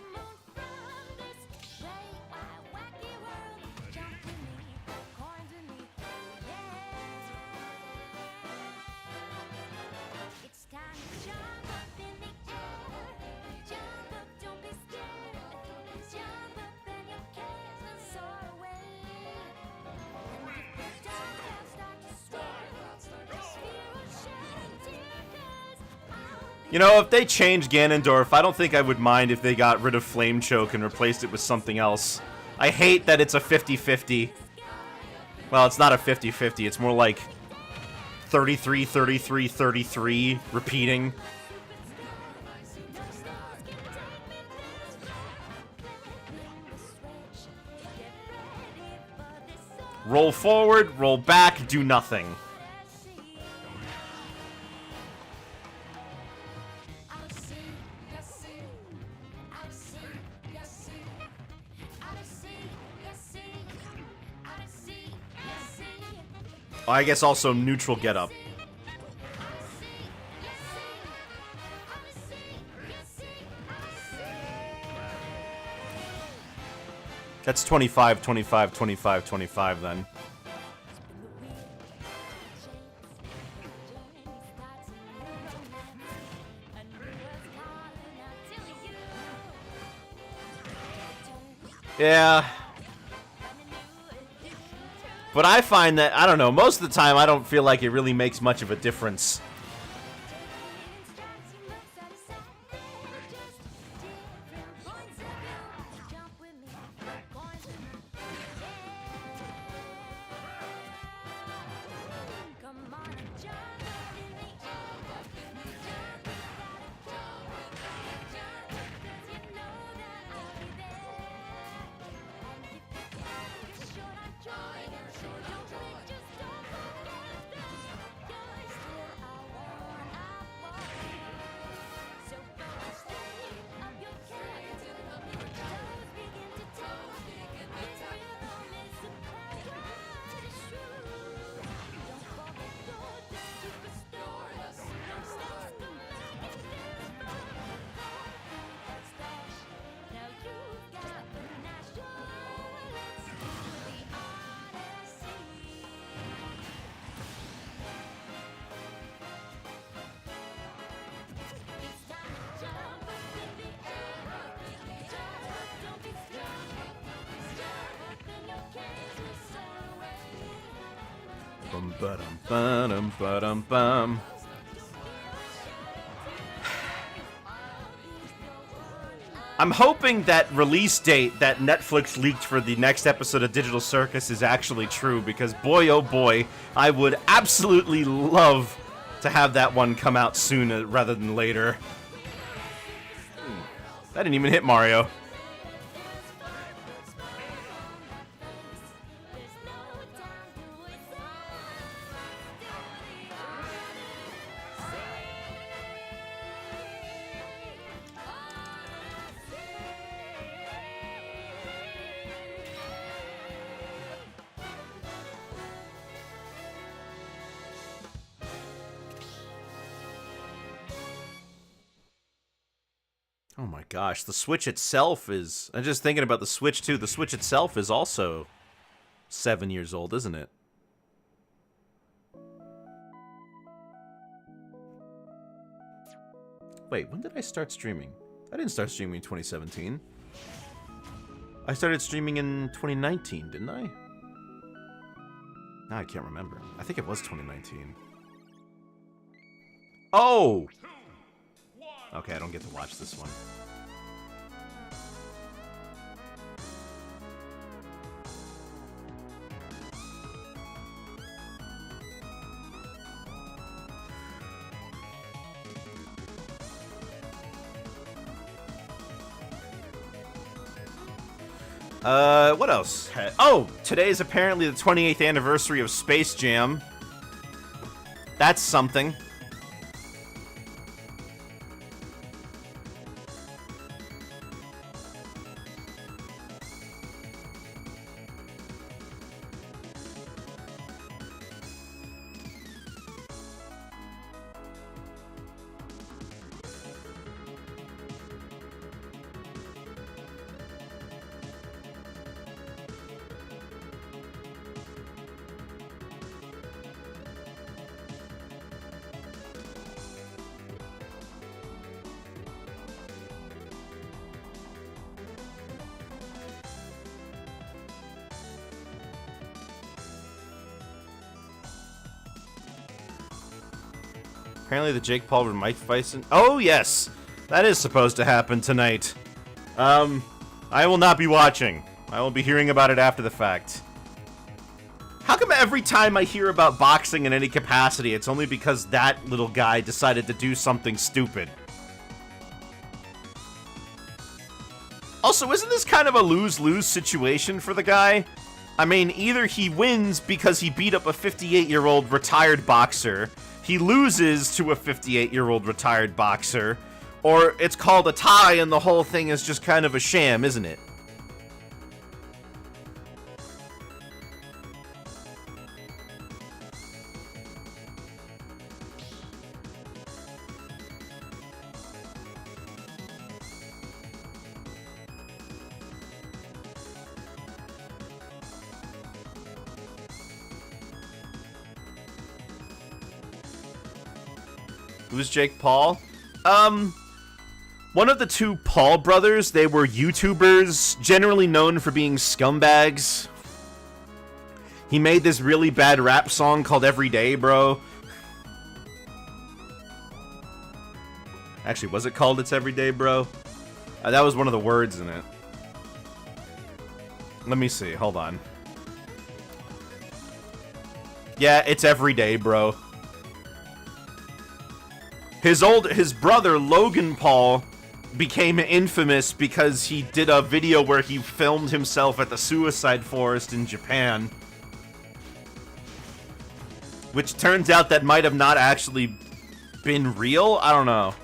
You know, if they changed Ganondorf, I don't think I would mind if they got rid of Flame Choke and replaced it with something else. I hate that it's a 50-50. Well, it's not a 50-50, it's more like 33, 33, 33, repeating. Roll forward, roll back, do nothing. I guess also neutral get up. That's 25, 25, 25, 25 then. Yeah. But I find that, I don't know, most of the time I don't feel like it really makes much of a difference. Bum ba-dum ba-dum ba-dum bum. I'm hoping that release date that Netflix leaked for the next episode of Digital Circus is actually true, because boy oh boy, I would absolutely love to have that one come out sooner rather than later. That didn't even hit Mario. Oh my gosh, the Switch itself is... I'm just thinking about the Switch too. The Switch itself is also 7 years old, isn't it? Wait, when did I start streaming? I didn't start streaming in 2017. I started streaming in 2019, didn't I? No, I can't remember. I think it was 2019. Oh! Okay, I don't get to watch this one. What else? Oh, today is apparently the 28th anniversary of Space Jam. That's something. Apparently the Jake Paul and Mike Tyson... Oh, yes! That is supposed to happen tonight. I will not be watching. I will be hearing about it after the fact. How come every time I hear about boxing in any capacity, it's only because that little guy decided to do something stupid? Also, isn't this kind of a lose-lose situation for the guy? I mean, either he wins because he beat up a 58-year-old retired boxer, he loses to a 58-year-old retired boxer, or it's called a tie and the whole thing is just kind of a sham, isn't it? Who's Jake Paul? One of the two Paul brothers, they were YouTubers, generally known for being scumbags. He made this really bad rap song called Everyday, Bro. Actually, was it called It's Everyday, Bro? That was one of the words in it. Let me see, hold on. Yeah, it's Everyday, Bro. His brother, Logan Paul, became infamous because he did a video where he filmed himself at the suicide forest in Japan. Which turns out that might have not actually been real? I don't know.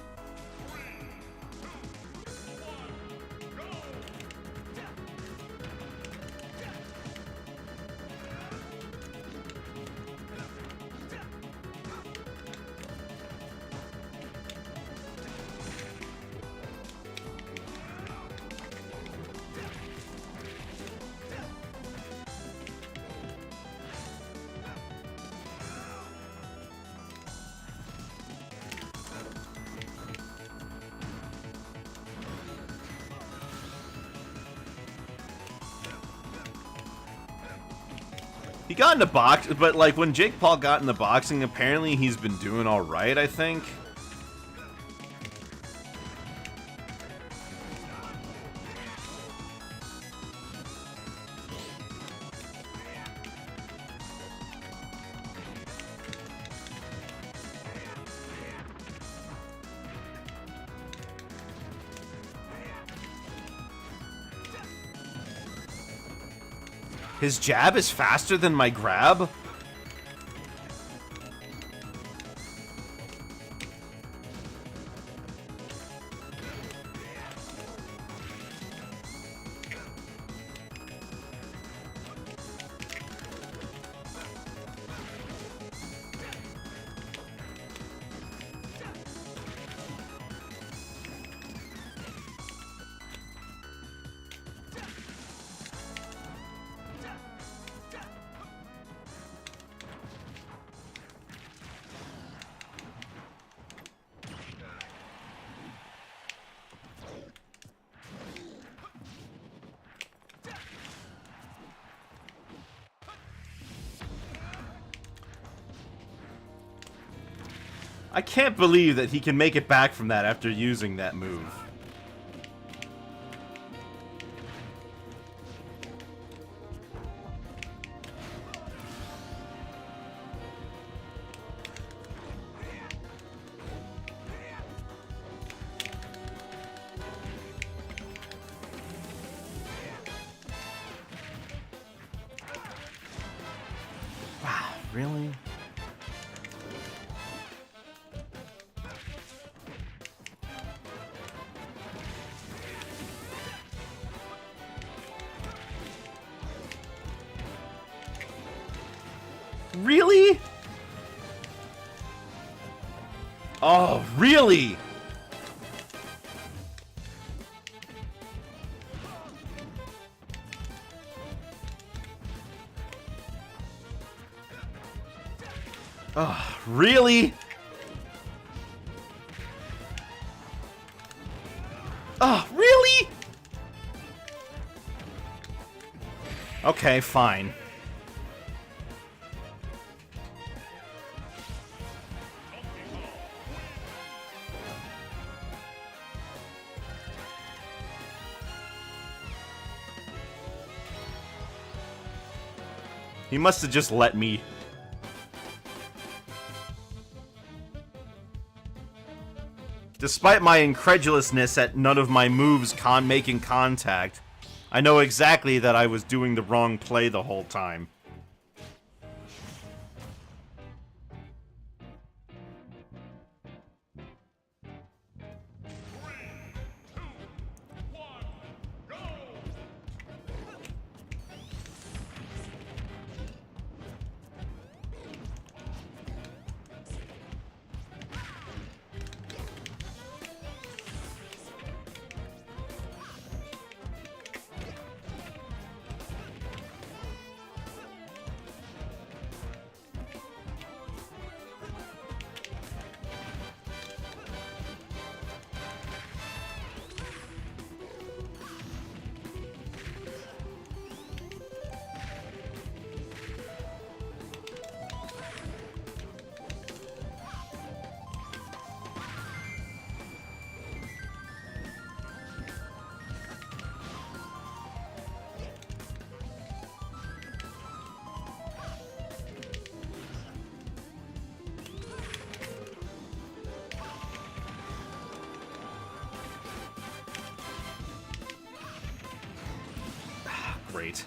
He got into box, but like when Jake Paul got into boxing, apparently he's been doing all right, I think. His jab is faster than my grab? I can't believe that he can make it back from that after using that move. Wow, really? Really? Oh, really? Oh, really? Oh, really? Okay, fine. He must have just let me. Despite my incredulousness at none of my moves making contact, I know exactly that I was doing the wrong play the whole time. Great.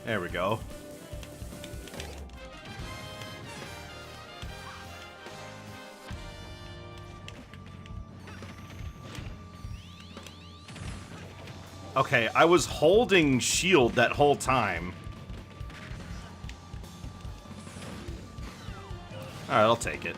There we go. Okay, I was holding shield that whole time. Alright, I'll take it.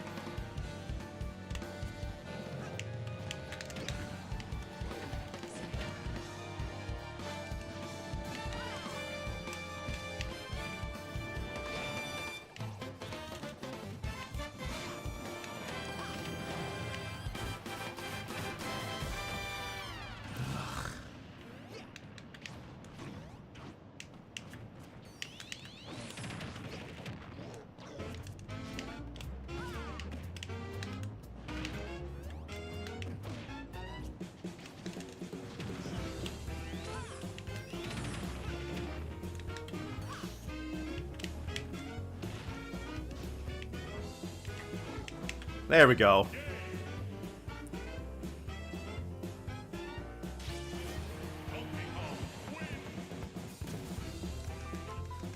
There we go.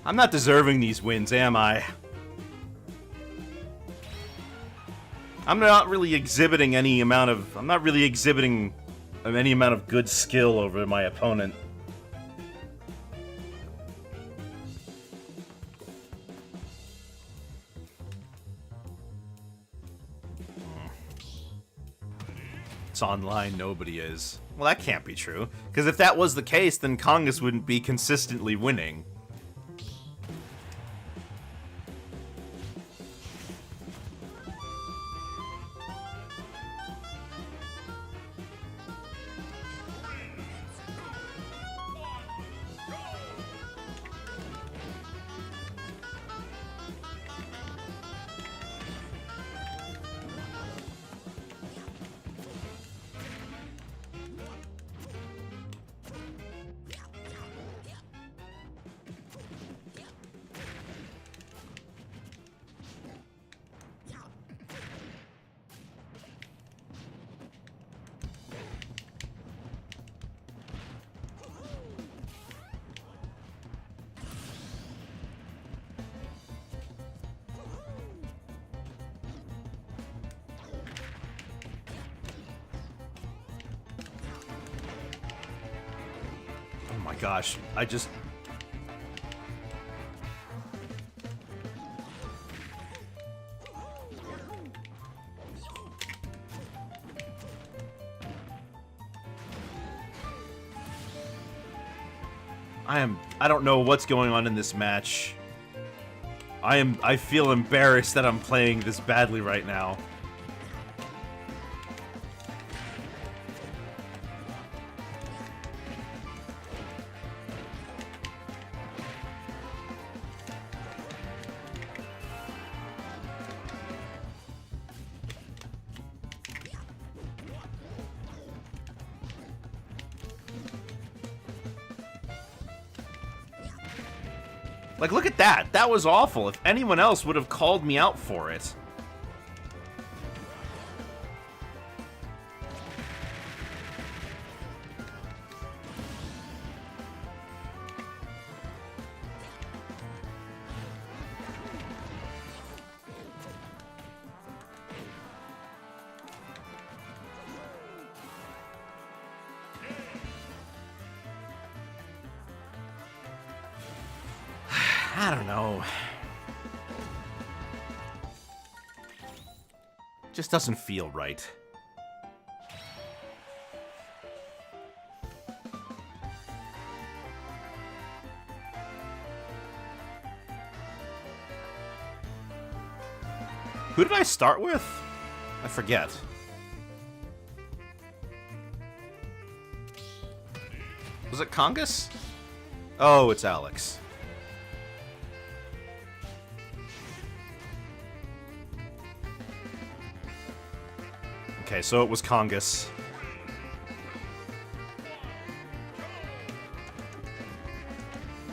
I'm not deserving these wins, am I? I'm not really exhibiting any amount of good skill over my opponent. It's online, nobody is. Well, that can't be true, because if that was the case, then Congus wouldn't be consistently winning. Oh my gosh, I just... I don't know what's going on in this match. I feel embarrassed that I'm playing this badly right now. Like, look at that. That was awful. If anyone else would have called me out for it. I don't know. Just doesn't feel right. Who did I start with? I forget. Was it Congus? Oh, it's Alex. Okay, so it was Congus.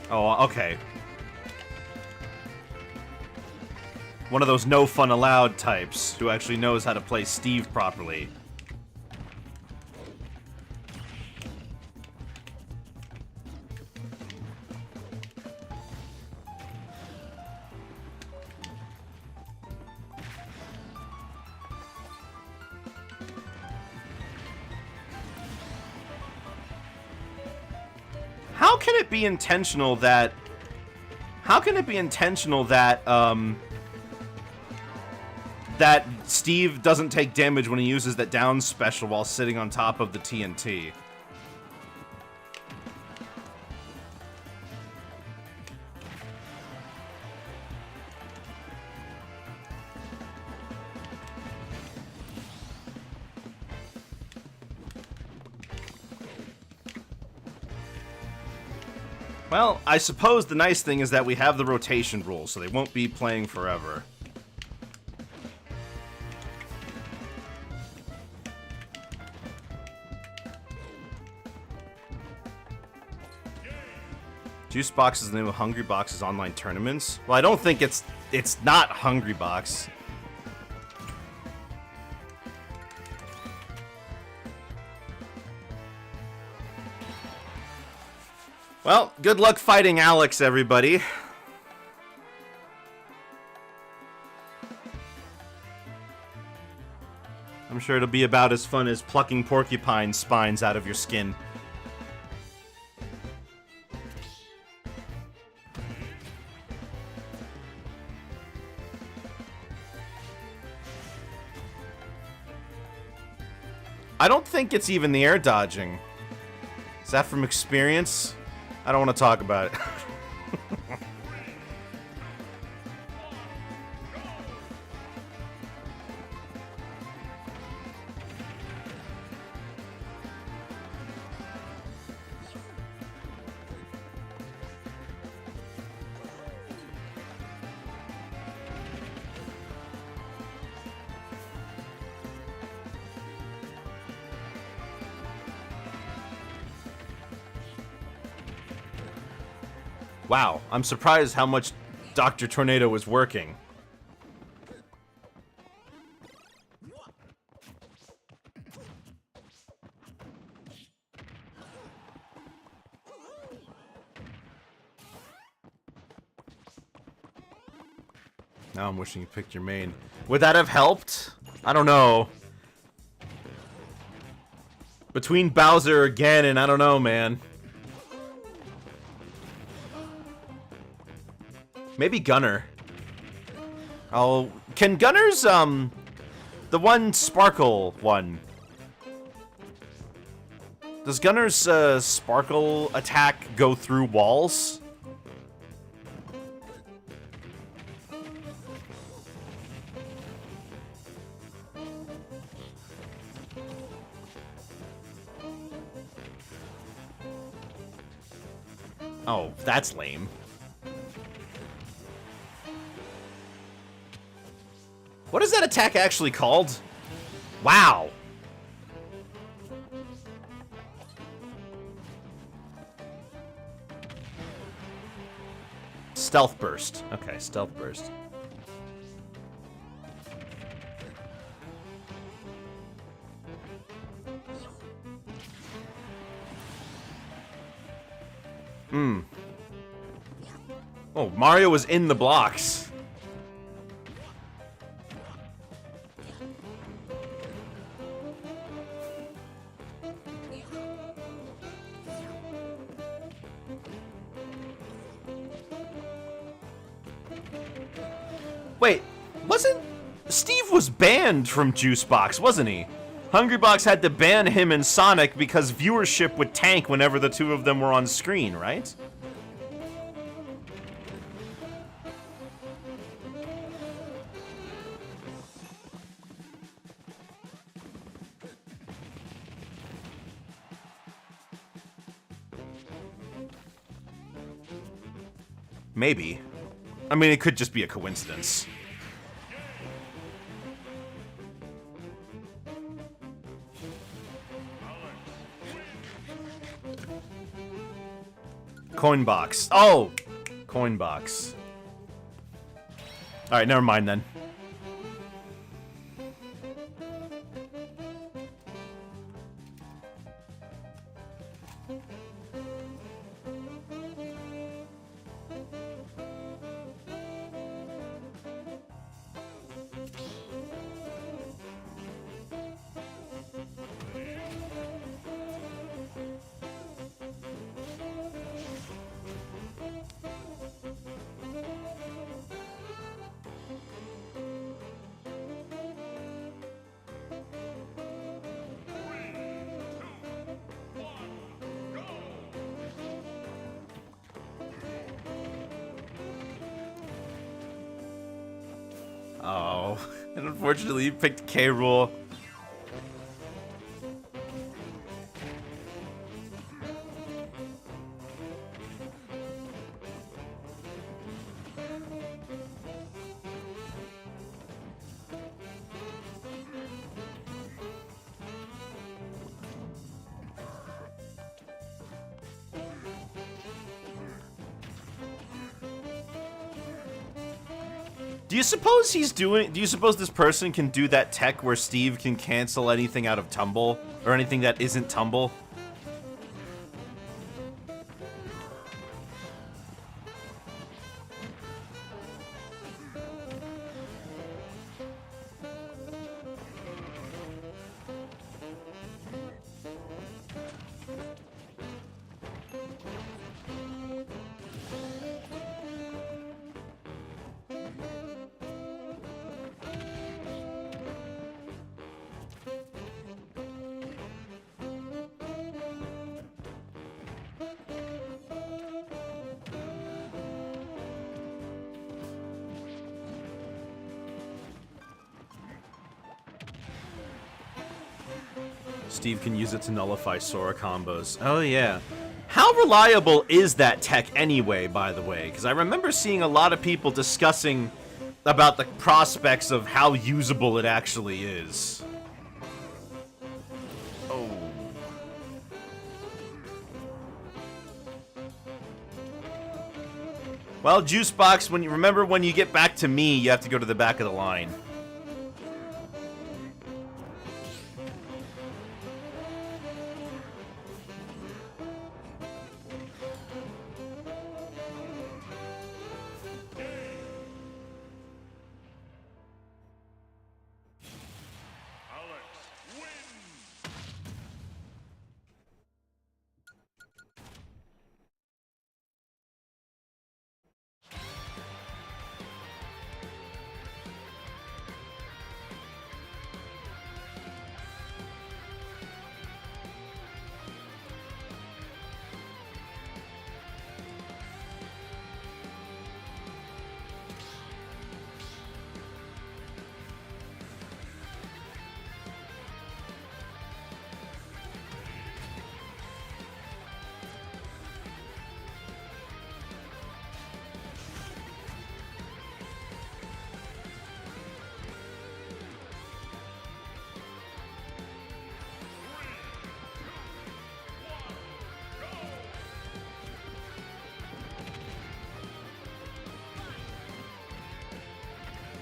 Oh, okay. One of those no fun allowed types who actually knows how to play Steve properly. How can it be intentional that... How can it be intentional that, that Steve doesn't take damage when he uses that down special while sitting on top of the TNT? Well, I suppose the nice thing is that we have the rotation rule, so they won't be playing forever. Juice Box is the name of Hungry Box's online tournaments. Well, I don't think it's not Hungry Box. Well, good luck fighting Alex, everybody. I'm sure it'll be about as fun as plucking porcupine spines out of your skin. I don't think it's even the air dodging. Is that from experience? I don't want to talk about it. Wow, I'm surprised how much Dr. Tornado was working. Now I'm wishing you picked your main. Would that have helped? I don't know. Between Bowser again and I don't know, man. Maybe Gunner. Oh, can Gunner's, the one Sparkle one. Does Gunner's, Sparkle attack go through walls? Oh, that's lame. What is that attack actually called? Wow. Stealth Burst. Okay, Stealth Burst. Oh, Mario was in the blocks. Wait, Steve was banned from Juice Box, wasn't he? Hungrybox had to ban him and Sonic because viewership would tank whenever the two of them were on screen, right? Maybe. I mean, it could just be a coincidence. Coin box. Oh! Coin box. Alright, never mind then. Oh, and unfortunately you picked K. Rool. Do you suppose this person can do that tech where Steve can cancel anything out of Tumble? Or anything that isn't Tumble? Steve can use it to nullify Sora combos. Oh yeah. How reliable is that tech anyway, by the way? Because I remember seeing a lot of people discussing about the prospects of how usable it actually is. Oh. Well, Juicebox, when you get back to me, you have to go to the back of the line.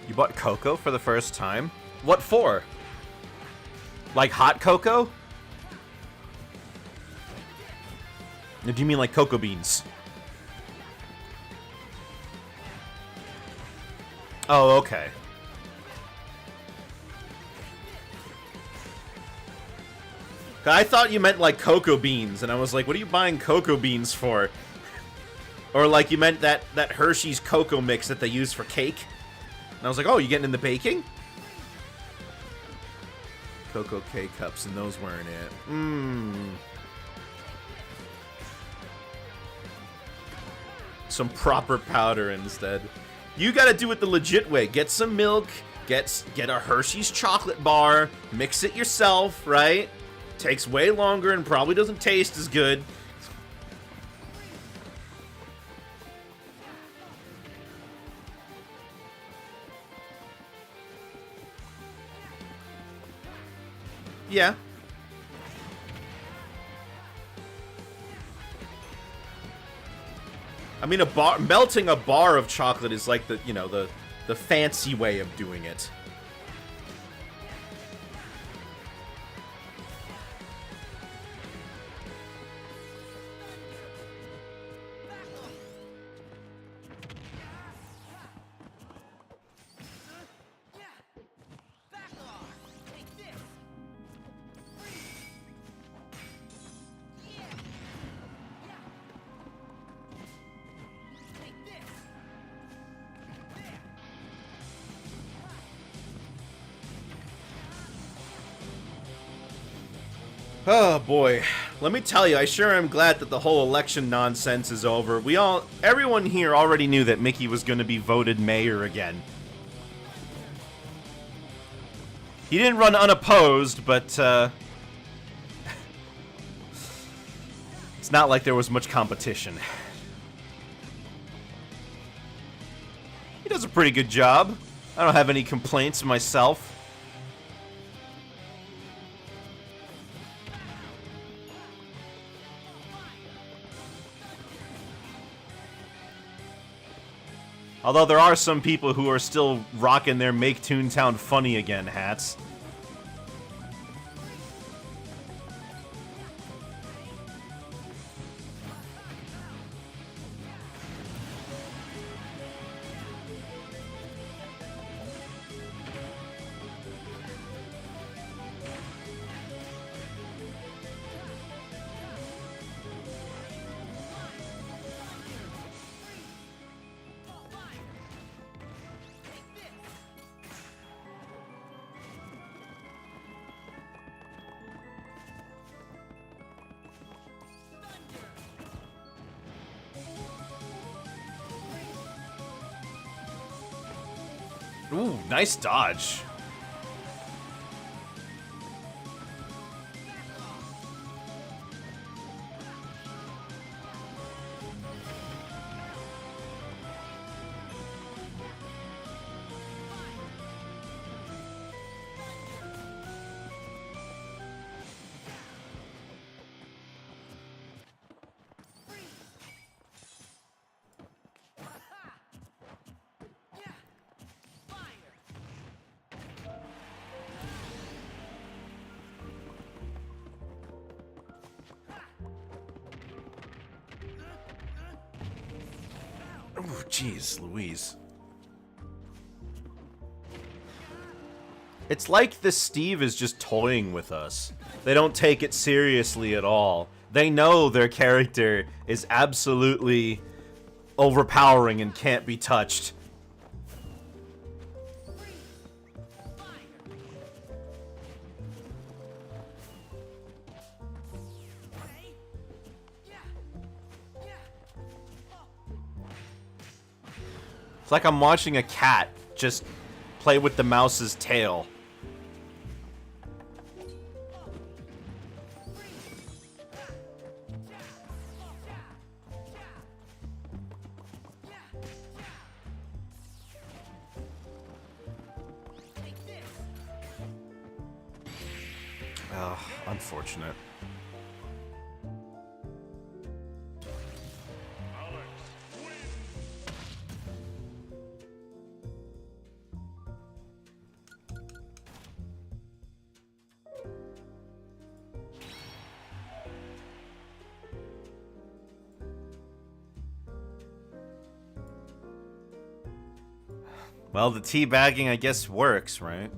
You bought cocoa for the first time? What for? Like hot cocoa? Or do you mean like cocoa beans? Oh, okay. I thought you meant like cocoa beans, and I was like, what are you buying cocoa beans for? Or like you meant that Hershey's cocoa mix that they use for cake? And I was like, oh, you getting into baking? Cocoa K-Cups, and those weren't it. Mmm. Some proper powder instead. You gotta do it the legit way. Get some milk, get a Hershey's chocolate bar, mix it yourself, right? Takes way longer and probably doesn't taste as good. Yeah. I mean, melting a bar of chocolate is like the fancy way of doing it. Oh boy, let me tell you, I sure am glad that the whole election nonsense is over. Everyone here already knew that Mickey was going to be voted mayor again. He didn't run unopposed, but it's not like there was much competition. He does a pretty good job. I don't have any complaints myself. Although there are some people who are still rocking their Make Toontown Funny Again hats. Ooh, nice dodge. jeez, Louise. It's like this Steve is just toying with us. They don't take it seriously at all. They know their character is absolutely overpowering and can't be touched. It's like I'm watching a cat just play with the mouse's tail. Oh, unfortunate. Well, the teabagging, I guess, works, right?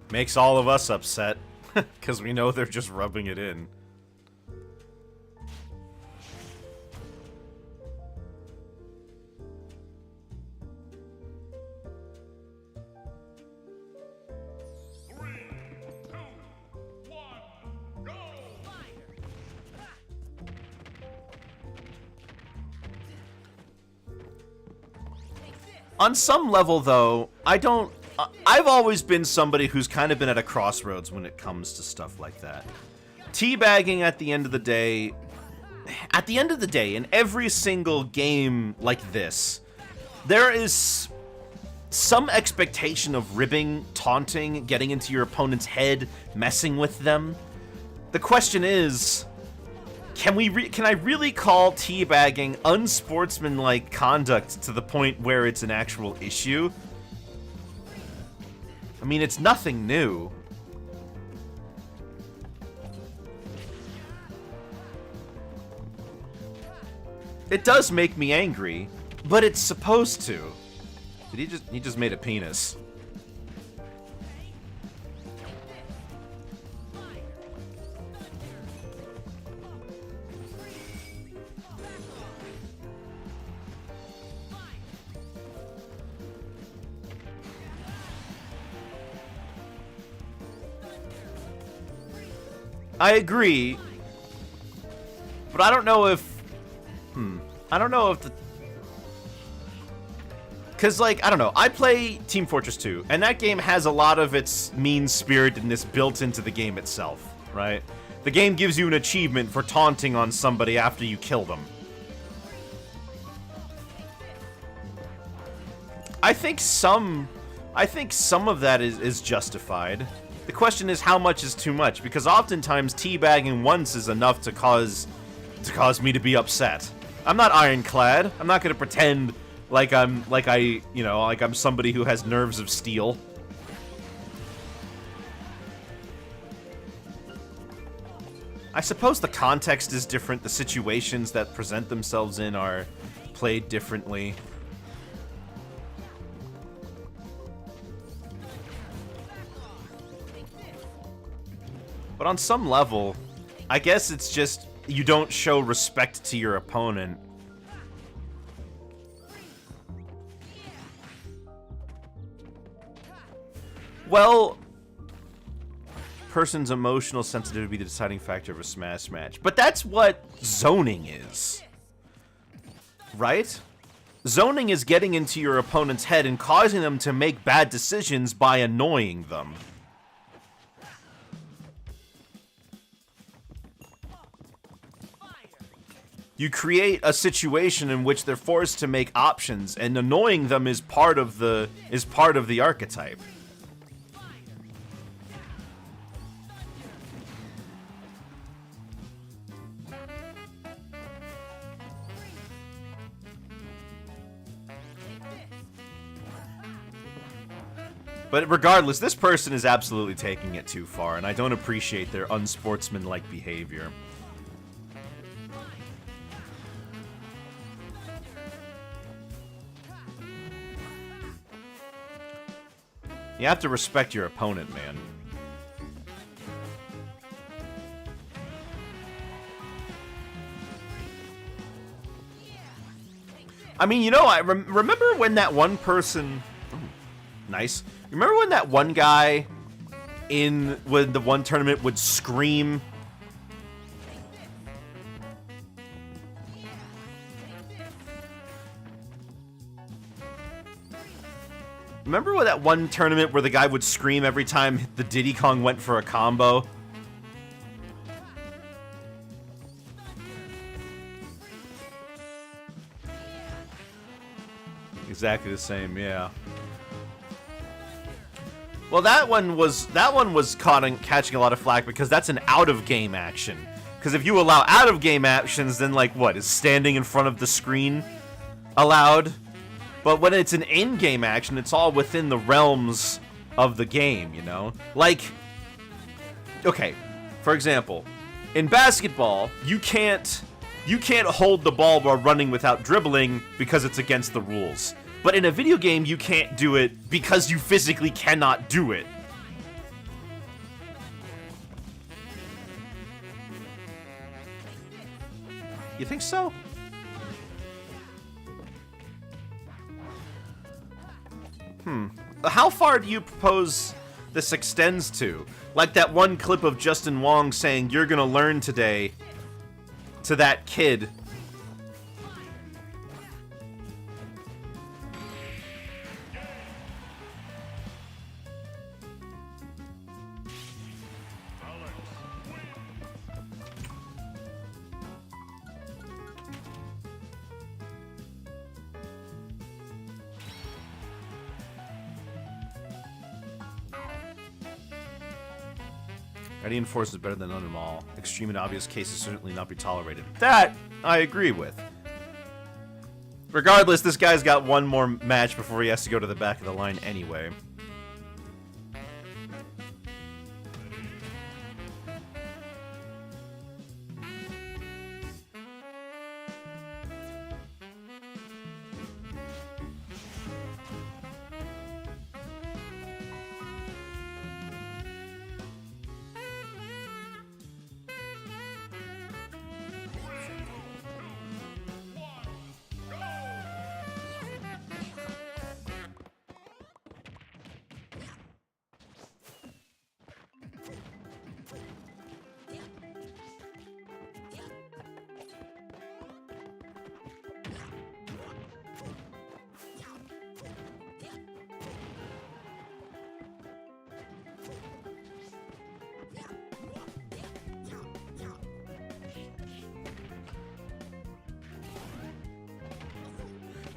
Makes all of us upset, because we know they're just rubbing it in. On some level, though, I've always been somebody who's kind of been at a crossroads when it comes to stuff like that. Teabagging at the end of the day, in every single game like this, there is some expectation of ribbing, taunting, getting into your opponent's head, messing with them. The question is, can I really call teabagging unsportsmanlike conduct to the point where it's an actual issue? I mean, it's nothing new. It does make me angry, but it's supposed to. Did he just made a penis. I agree, but I don't know if, I don't know if the, cause like, I don't know, I play Team Fortress 2, and that game has a lot of its mean-spiritedness built into the game itself, right? The game gives you an achievement for taunting on somebody after you kill them. I think some of that is justified. The question is, how much is too much? Because oftentimes teabagging once is enough to cause me to be upset. I'm not ironclad. I'm not gonna pretend like I'm somebody who has nerves of steel. I suppose the context is different. The situations that present themselves in are played differently. But on some level, I guess it's just you don't show respect to your opponent. Well, person's emotional sensitivity be the deciding factor of a smash match. But that's what zoning is. Right? Zoning is getting into your opponent's head and causing them to make bad decisions by annoying them. You create a situation in which they're forced to make options, and annoying them is part of the archetype. But regardless, this person is absolutely taking it too far, and I don't appreciate their unsportsmanlike behavior. You have to respect your opponent, man. I mean, you know, I remember when that one person... Nice. Remember when that one guy when the one tournament would scream? Remember when that one tournament where the guy would scream every time the Diddy Kong went for a combo? Exactly the same, yeah. Well, that one was catching a lot of flack because that's an out-of-game action. Because if you allow out-of-game actions, then like what, is standing in front of the screen allowed? But when it's an in-game action, it's all within the realms of the game, you know? Like, okay, for example, in basketball, you can't hold the ball while running without dribbling because it's against the rules. But in a video game, you can't do it because you physically cannot do it. You think so? How far do you propose this extends to? Like that one clip of Justin Wong saying, "You're gonna learn today," to that kid. Guardian Force is better than none of them all. Extreme and obvious cases certainly not be tolerated. That I agree with. Regardless, this guy's got one more match before he has to go to the back of the line anyway.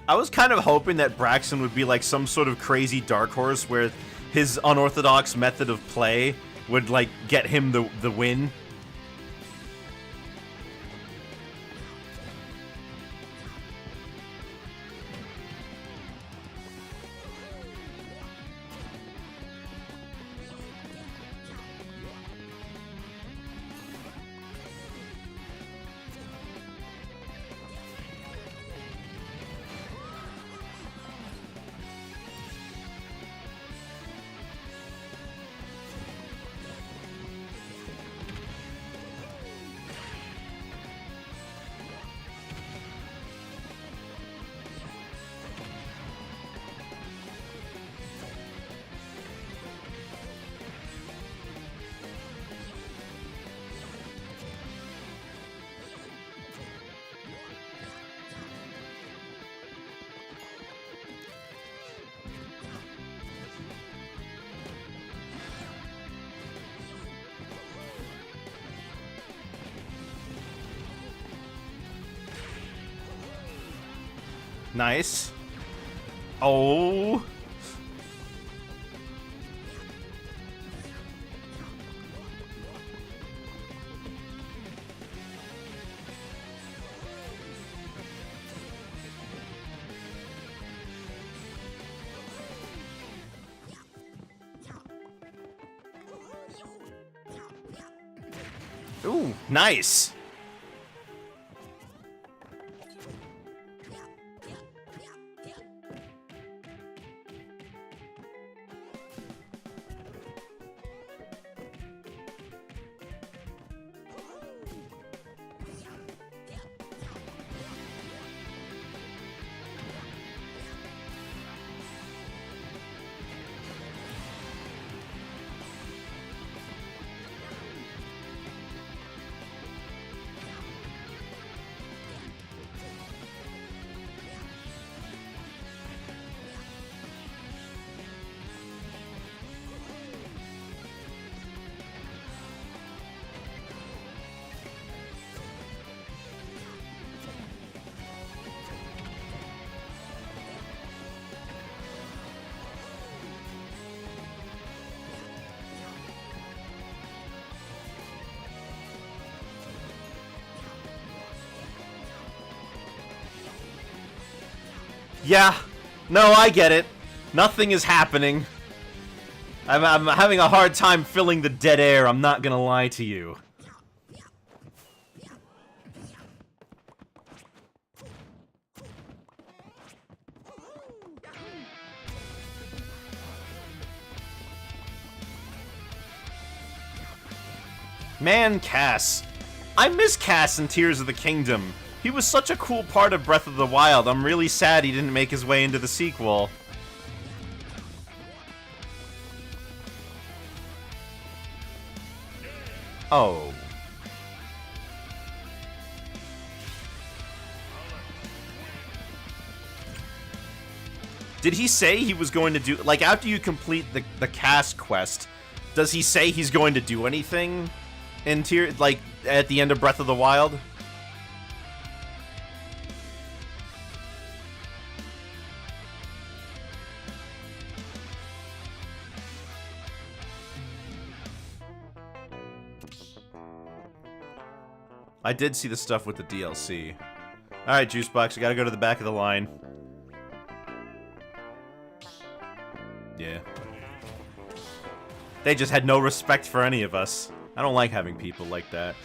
I was kind of hoping that Braxton would be like some sort of crazy dark horse where his unorthodox method of play would like get him the win. Nice. Oh. Ooh, nice. Yeah. No, I get it. Nothing is happening. I'm having a hard time filling the dead air, I'm not gonna lie to you. Man, Cass. I miss Cass in Tears of the Kingdom. He was such a cool part of Breath of the Wild. I'm really sad he didn't make his way into the sequel. Oh. Did he say he was going to do... Like, after you complete the Cass quest, does he say he's going to do anything in like, at the end of Breath of the Wild? I did see the stuff with the DLC. Alright, Juicebox, I gotta go to the back of the line. Yeah. They just had no respect for any of us. I don't like having people like that.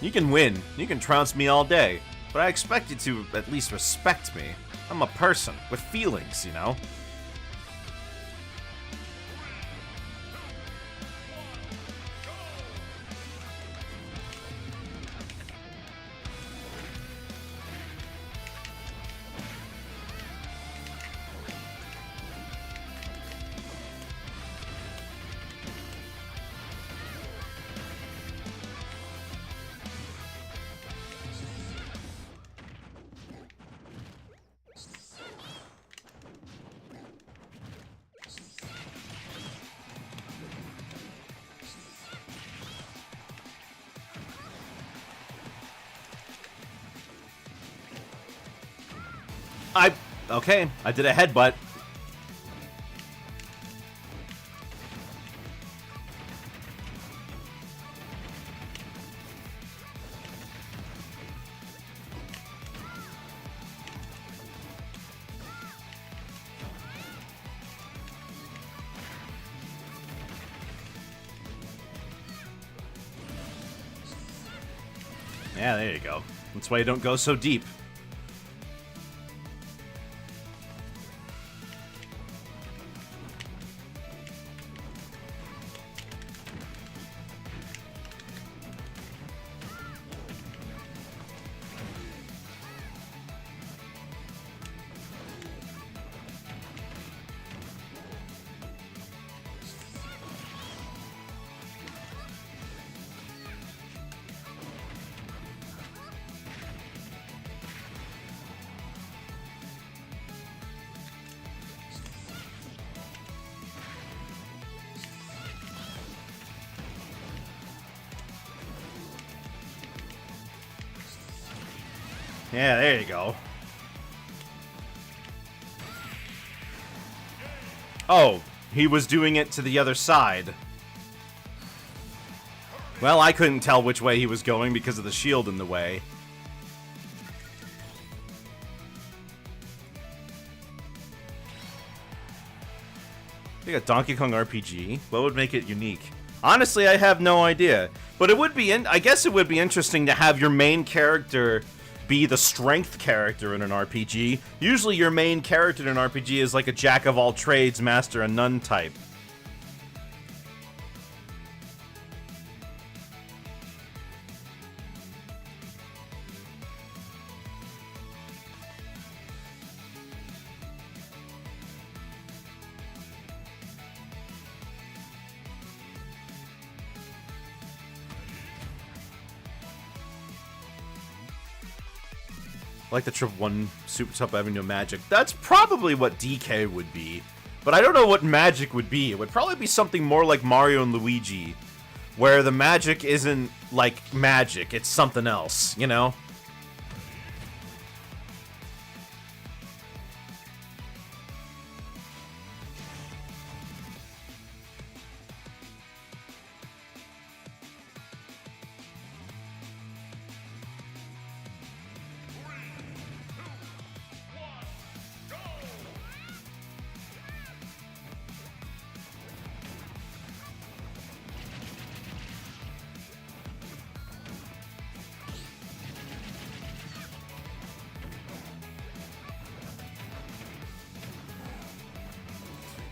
You can win, you can trounce me all day, but I expect you to at least respect me. I'm a person with feelings, you know? Okay, I did a headbutt. Yeah, there you go. That's why you don't go so deep. Yeah, there you go. Oh, he was doing it to the other side. Well, I couldn't tell which way he was going because of the shield in the way. You got Donkey Kong RPG. What would make it unique? Honestly, I have no idea. But it would be, I guess it would be interesting to have your main character be the strength character in an RPG. Usually your main character in an RPG is like a jack-of-all-trades, master of none type. Like the Trip 1 Super Top Avenue Magic. That's probably what DK would be. But I don't know what magic would be. It would probably be something more like Mario and Luigi, where the magic isn't like magic, it's something else, you know?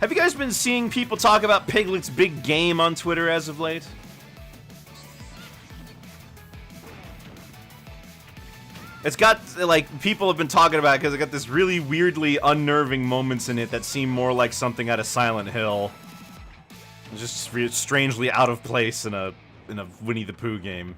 Have you guys been seeing people talk about Piglet's big game on Twitter as of late? It's got, like, people have been talking about it because it got this really weirdly unnerving moments in it that seem more like something out of Silent Hill. It's just strangely out of place in a Winnie the Pooh game.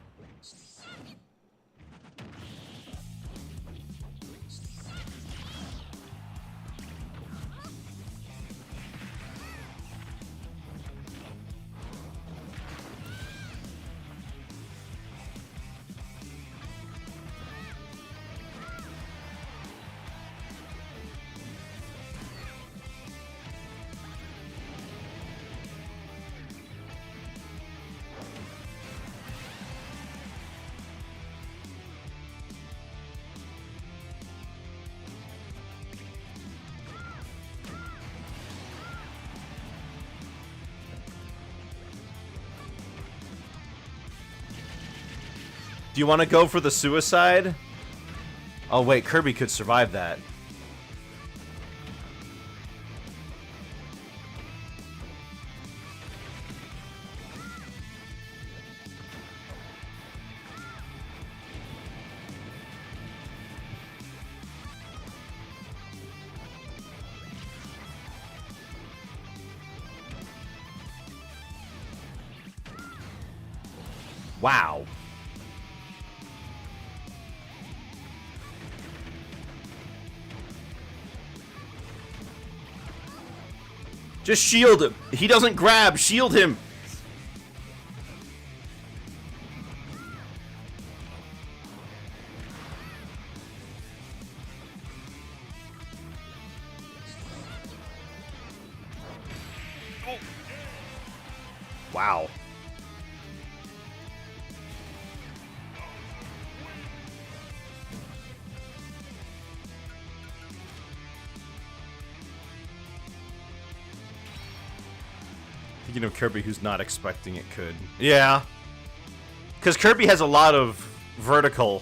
Do you want to go for the suicide? Oh wait, Kirby could survive that. Wow. Just shield him. He doesn't grab. Shield him. Oh. Wow. Thinking of Kirby who's not expecting it could. Yeah. Because Kirby has a lot of vertical.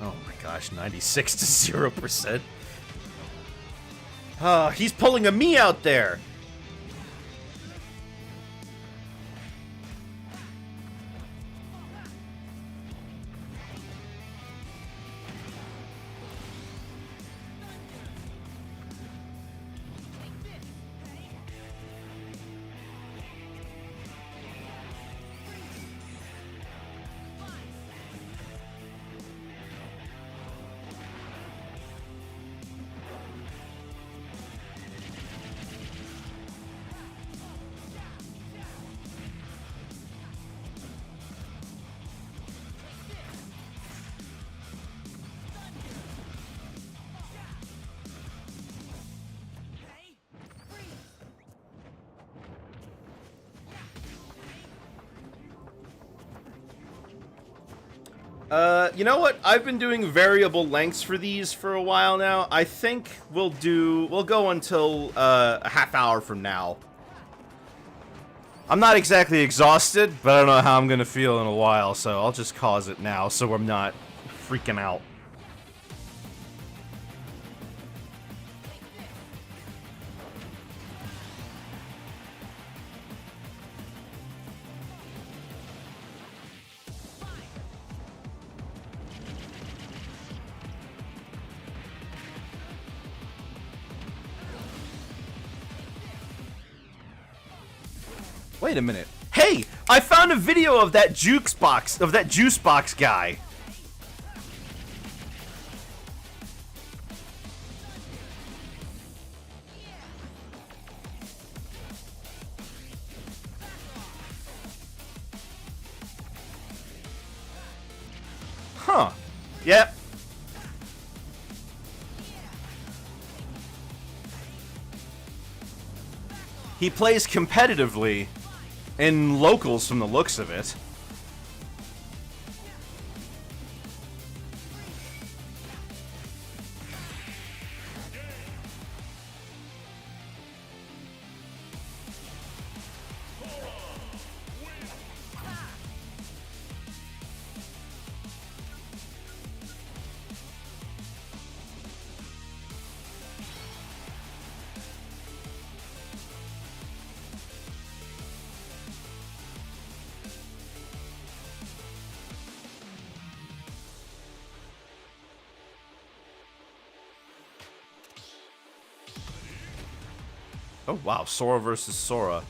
Oh my gosh, 96 to 0%. He's pulling a me out there. You know what? I've been doing variable lengths for these for a while now. I think we'll go until a half hour from now. I'm not exactly exhausted, but I don't know how I'm gonna feel in a while, so I'll just cause it now so I'm not freaking out. Wait a minute. Hey, I found a video of that juice box guy. Yep. He plays competitively in locals from the looks of it. Oh wow, Sora versus Sora.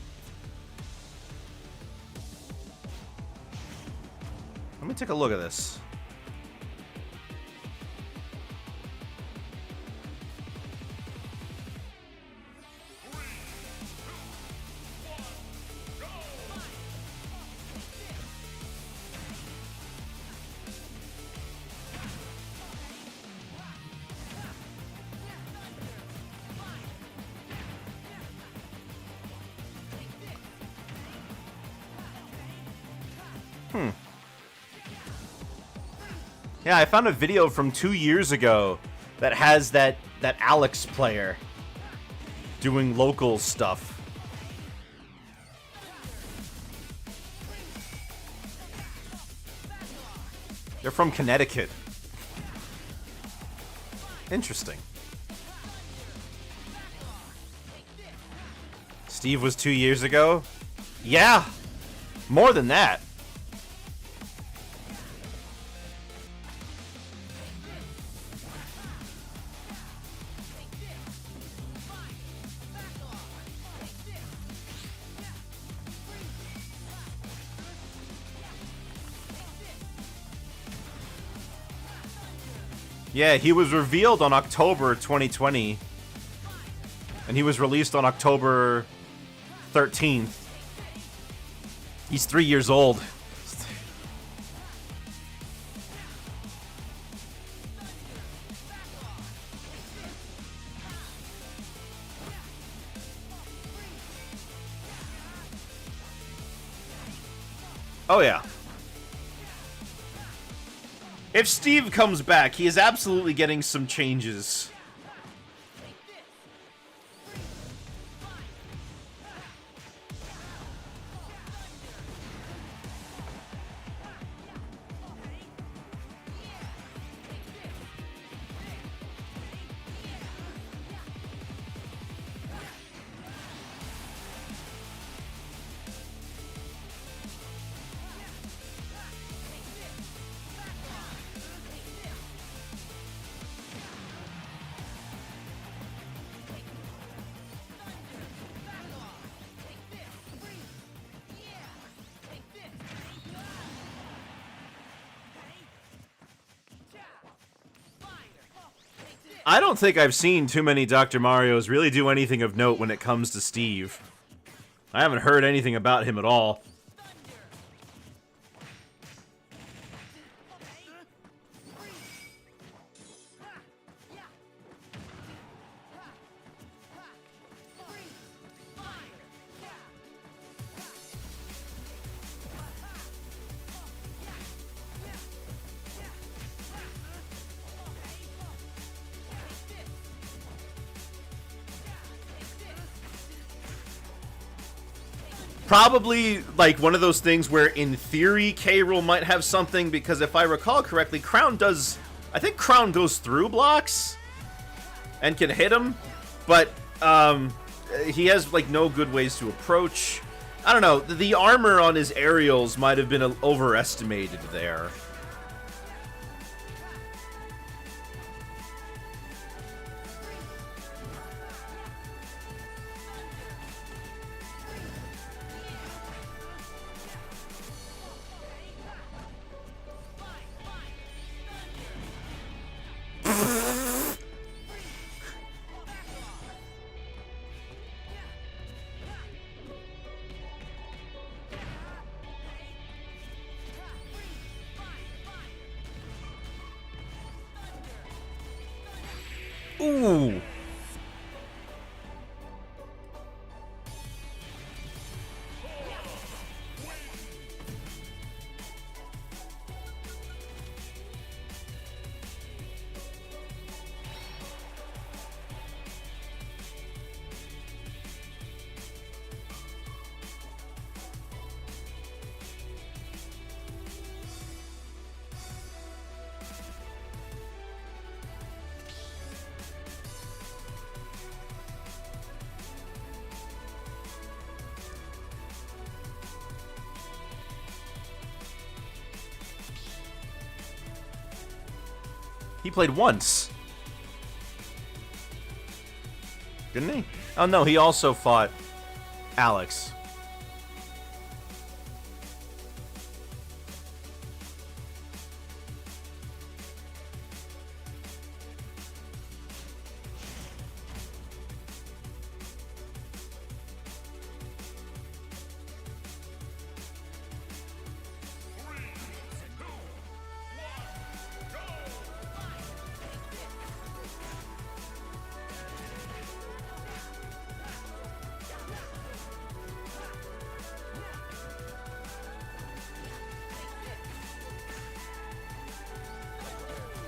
Let me take a look at this. Yeah, I found a video from 2 years ago that has that Alex player doing local stuff. They're from Connecticut. Interesting. Steve was 2 years ago? Yeah! More than that. Yeah, he was revealed on October 2020. And he was released on October 13th. He's 3 years old. Oh yeah. If Steve comes back, he is absolutely getting some changes. I don't think I've seen too many Dr. Marios really do anything of note when it comes to Steve. I haven't heard anything about him at all. Probably, like, one of those things where, in theory, K. Rool might have something, because if I recall correctly, Crown does... I think Crown goes through blocks and can hit him, but he has, like, no good ways to approach. I don't know, the armor on his aerials might have been overestimated there. Ooh. He played once. Didn't he? Oh no, he also fought Alex.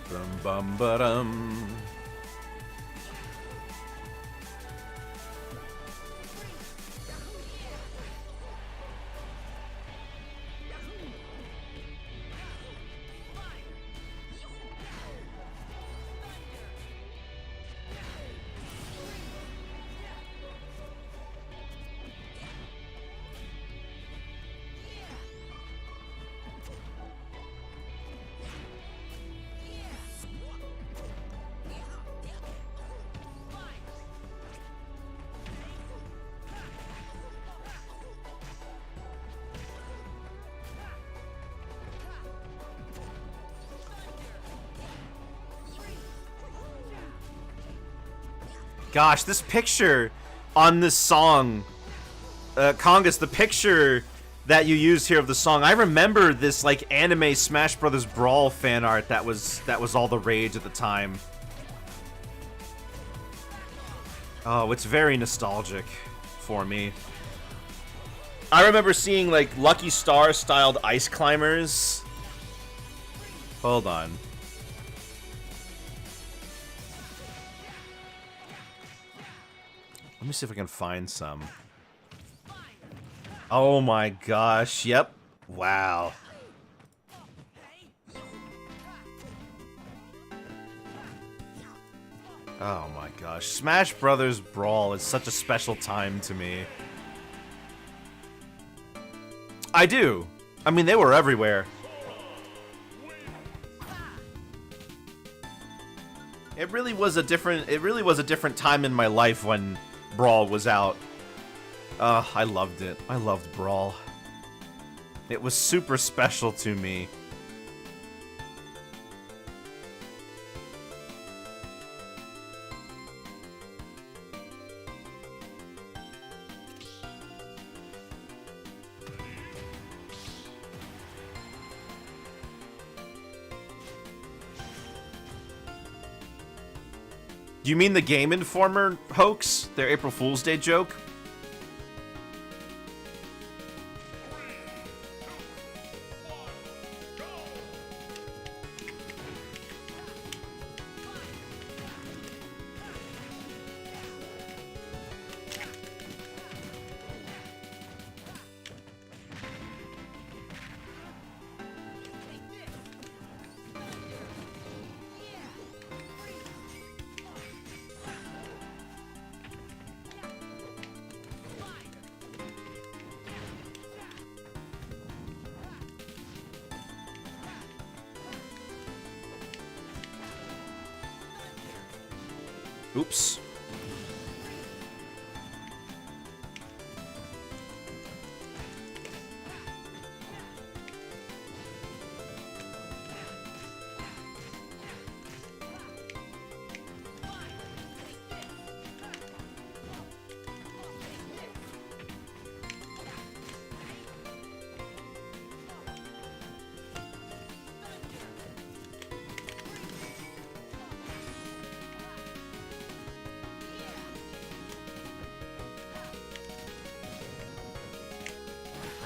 Bum bum ba-dum. Gosh, this picture on this song, Congus, the picture that you used here of the song, I remember this like anime Smash Brothers Brawl fan art that was all the rage at the time. Oh, it's very nostalgic for me. I remember seeing like Lucky Star styled ice climbers. Hold on. Let me see if I can find some. Oh my gosh, yep. Wow. Oh my gosh. Smash Brothers Brawl is such a special time to me. I do. I mean, they were everywhere. It really was a different time in my life when Brawl was out. I loved it. I loved Brawl. It was super special to me. Do you mean the Game Informer hoax? Their April Fool's Day joke? Oops.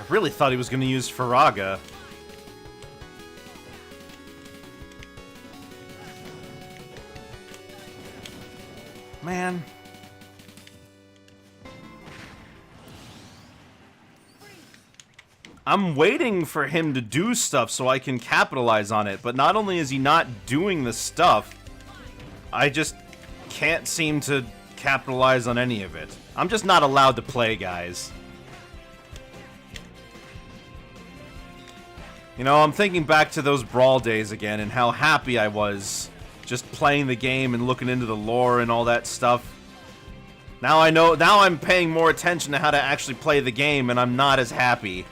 I really thought he was going to use Faraga. Man. I'm waiting for him to do stuff so I can capitalize on it, but not only is he not doing the stuff, I just can't seem to capitalize on any of it. I'm just not allowed to play, guys. You know, I'm thinking back to those Brawl days again and how happy I was just playing the game and looking into the lore and all that stuff. Now I'm paying more attention to how to actually play the game and I'm not as happy.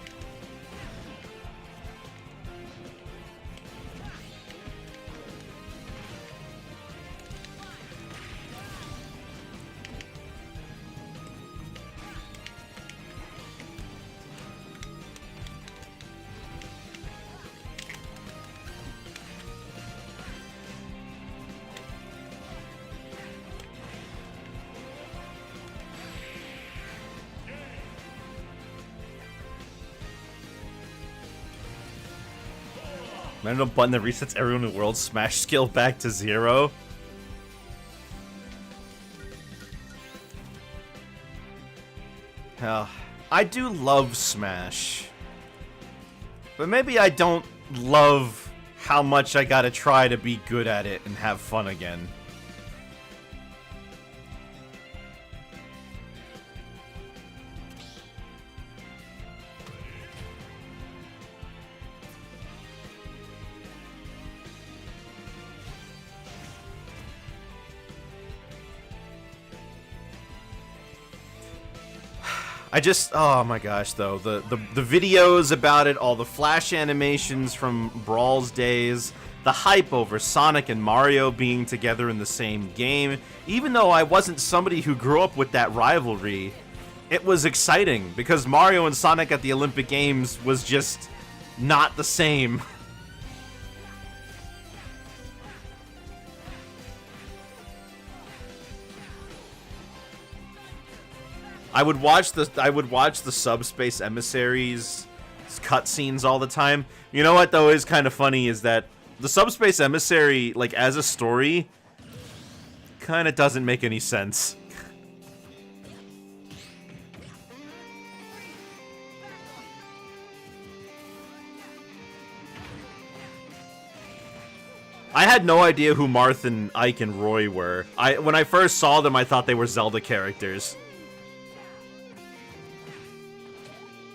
Random button that resets everyone in the world smash skill back to 0. I do love Smash. But maybe I don't love how much I gotta try to be good at it and have fun again. Oh my gosh, though, the videos about it, all the flash animations from Brawl's days, the hype over Sonic and Mario being together in the same game, even though I wasn't somebody who grew up with that rivalry, it was exciting, because Mario and Sonic at the Olympic Games was just not the same. I would watch the Subspace Emissaries cutscenes all the time. You know what though is kind of funny is that the Subspace Emissary, like as a story, kind of doesn't make any sense. I had no idea who Marth and Ike and Roy were. When I first saw them, I thought they were Zelda characters.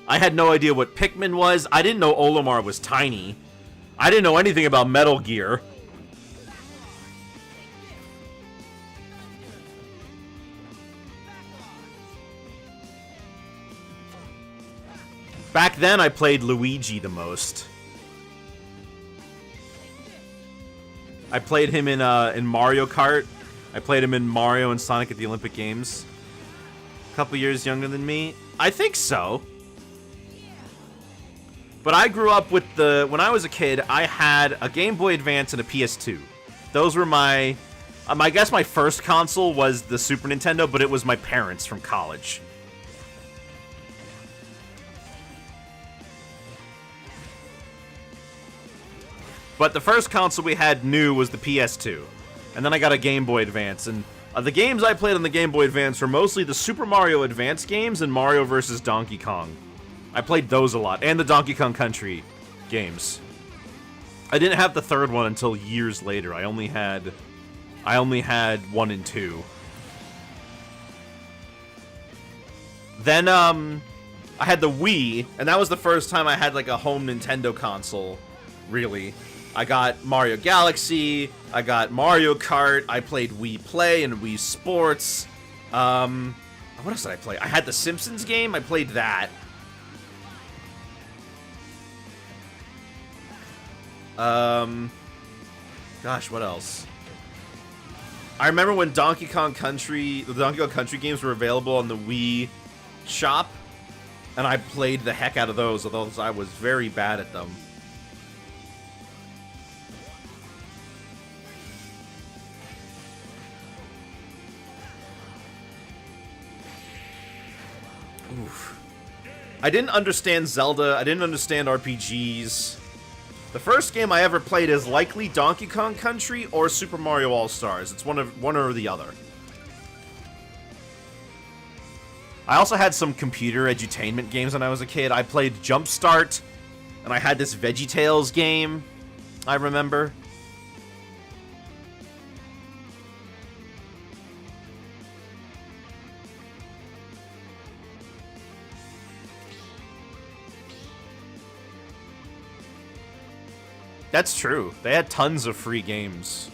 I had no idea what Pikmin was. I didn't know Olimar was tiny. I didn't know anything about Metal Gear. Back then, I played Luigi the most. I played him in Mario Kart. I played him in Mario and Sonic at the Olympic Games. A couple years younger than me. I think so. But I grew up with when I was a kid, I had a Game Boy Advance and a PS2. Those were I guess my first console was the Super Nintendo, but it was my parents from college. But the first console we had new was the PS2. And then I got a Game Boy Advance, and the games I played on the Game Boy Advance were mostly the Super Mario Advance games and Mario vs. Donkey Kong. I played those a lot, and the Donkey Kong Country games. I didn't have the third one until years later. I only had 1 and 2. Then I had the Wii, and that was the first time I had like a home Nintendo console, really. I got Mario Galaxy, I got Mario Kart, I played Wii Play and Wii Sports. What else did I play? I had the Simpsons game, I played that. Gosh, what else? I remember when the Donkey Kong Country games were available on the Wii shop, and I played the heck out of those, although I was very bad at them. Oof. I didn't understand Zelda. I didn't understand RPGs. The first game I ever played is likely Donkey Kong Country or Super Mario All-Stars. It's one or the other. I also had some computer edutainment games when I was a kid. I played Jumpstart, and I had this VeggieTales game, I remember. That's true. They had tons of free games.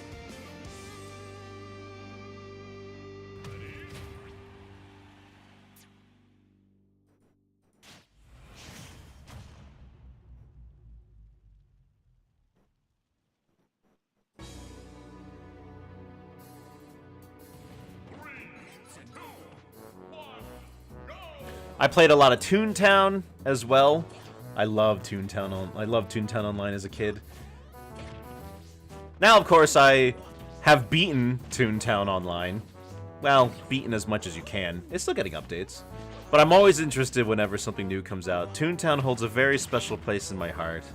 I played a lot of Toontown as well. I loved Toontown. I loved Toontown Online as a kid. Now, of course, I have beaten Toontown Online. Well, beaten as much as you can. It's still getting updates. But I'm always interested whenever something new comes out. Toontown holds a very special place in my heart.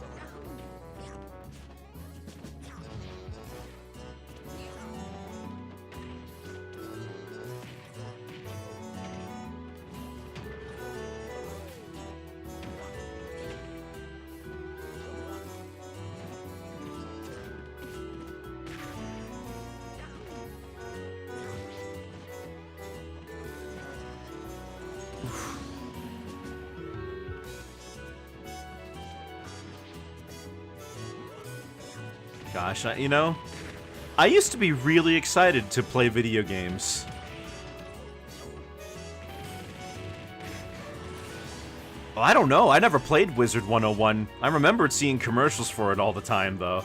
Gosh, you know, I used to be really excited to play video games. Well, I don't know. I never played Wizard 101. I remembered seeing commercials for it all the time, though.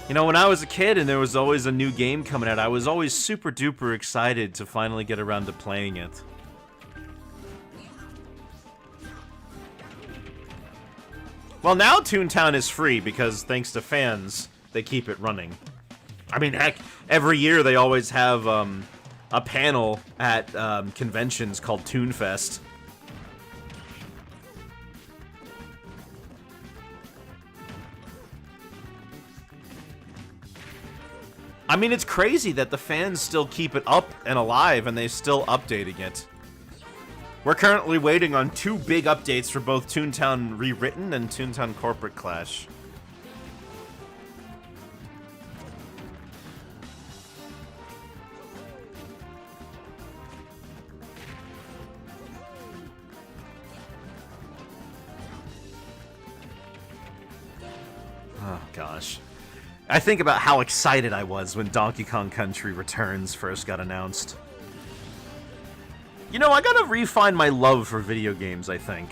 You know, when I was a kid and there was always a new game coming out, I was always super duper excited to finally get around to playing it. Well, now Toontown is free because, thanks to fans, they keep it running. I mean, heck, every year they always have a panel at conventions called Toonfest. I mean, it's crazy that the fans still keep it up and alive and they're still updating it. We're currently waiting on 2 big updates for both Toontown Rewritten and Toontown Corporate Clash. Oh, gosh. I think about how excited I was when Donkey Kong Country Returns first got announced. You know, I gotta refine my love for video games, I think.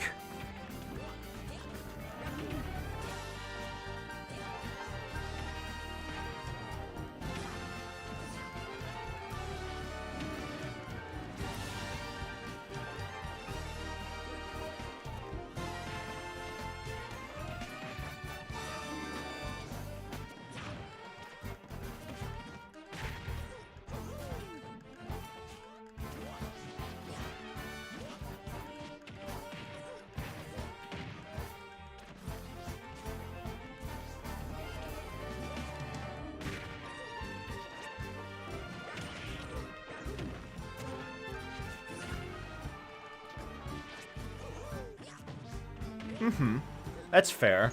That's fair.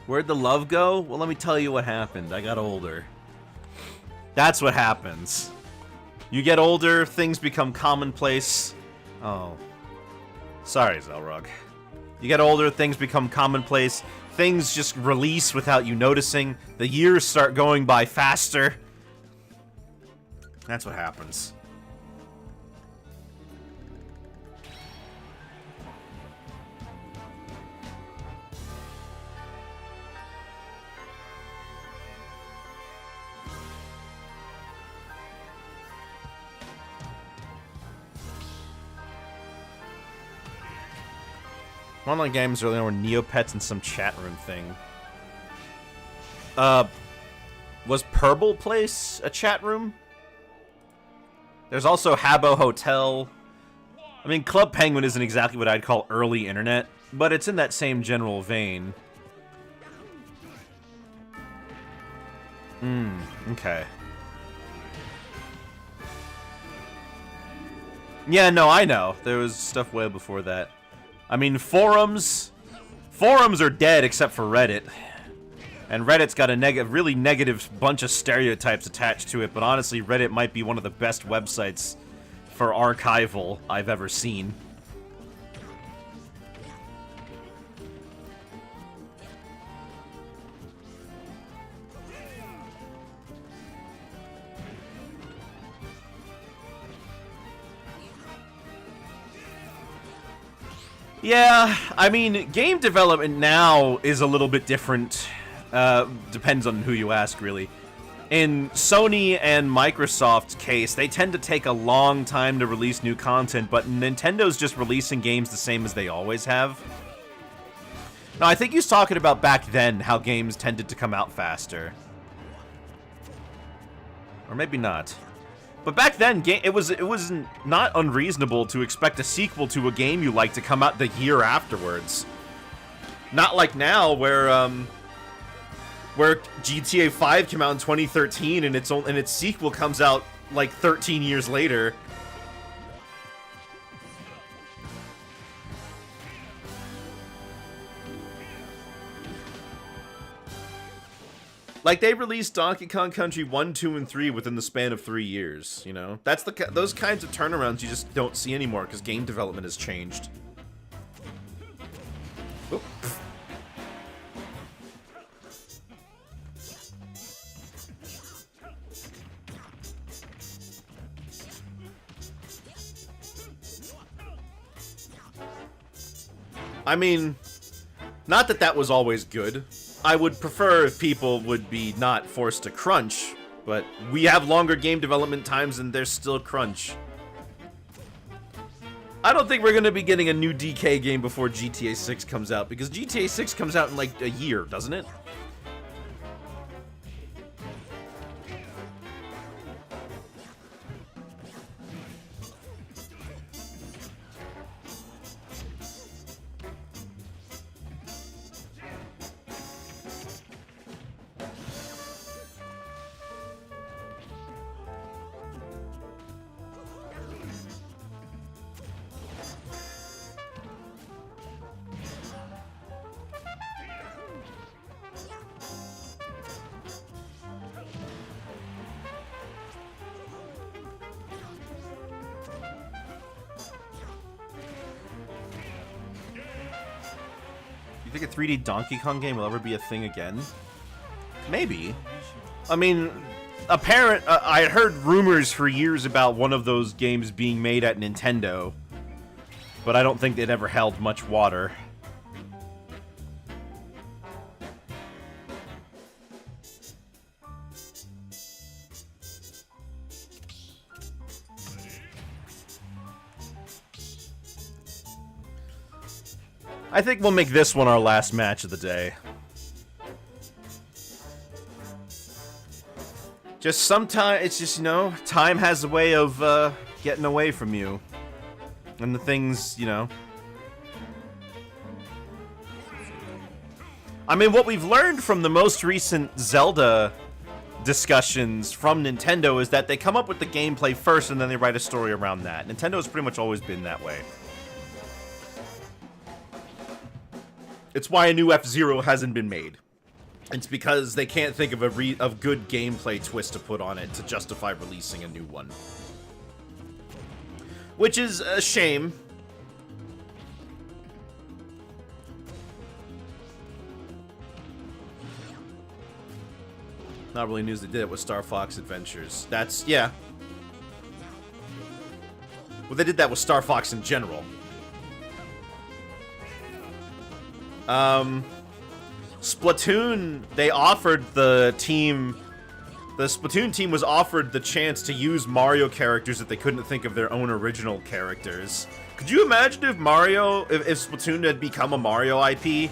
Where'd the love go? Well, let me tell you what happened. I got older. That's what happens. You get older, things become commonplace. Oh. Sorry, Zelrog. You get older, things become commonplace. Things just release without you noticing. The years start going by faster. That's what happens. One of the games earlier were Neopets and some chat room thing. Was Purple Place a chat room? There's also Habbo Hotel. I mean, Club Penguin isn't exactly what I'd call early internet, but it's in that same general vein. Okay. Yeah, no, I know. There was stuff way before that. I mean, forums are dead except for Reddit. And Reddit's got a really negative bunch of stereotypes attached to it, but honestly, Reddit might be one of the best websites for archival I've ever seen. Yeah, I mean, game development now is a little bit different. Depends on who you ask, really. In Sony and Microsoft's case, they tend to take a long time to release new content, but Nintendo's just releasing games the same as they always have. Now, I think he was talking about back then how games tended to come out faster. Or maybe not. But back then, it was not unreasonable to expect a sequel to a game you like to come out the year afterwards. Not like now, where GTA 5 came out in 2013 and its sequel comes out like 13 years later. Like, they released Donkey Kong Country 1, 2, and 3 within the span of 3 years, you know? That's those kinds of turnarounds you just don't see anymore because game development has changed. Oop. I mean, not that that was always good. I would prefer if people would be not forced to crunch, but we have longer game development times and there's still crunch. I don't think we're going to be getting a new DK game before GTA 6 comes out, because GTA 6 comes out in like a year, doesn't it? You think a 3D Donkey Kong game will ever be a thing again? Maybe. I mean, I had heard rumors for years about one of those games being made at Nintendo, but I don't think it ever held much water. I think we'll make this one our last match of the day. Just sometimes, it's just, you know, time has a way of getting away from you. And the things, you know. I mean, what we've learned from the most recent Zelda discussions from Nintendo is that they come up with the gameplay first and then they write a story around that. Nintendo has pretty much always been that way. It's why a new F-Zero hasn't been made. It's because they can't think of a good gameplay twist to put on it to justify releasing a new one. Which is a shame. Not really news they did it with Star Fox Adventures. That's, yeah. Well, they did that with Star Fox in general. Splatoon, they offered the Splatoon team was offered the chance to use Mario characters if they couldn't think of their own original characters. Could you imagine if if Splatoon had become a Mario IP?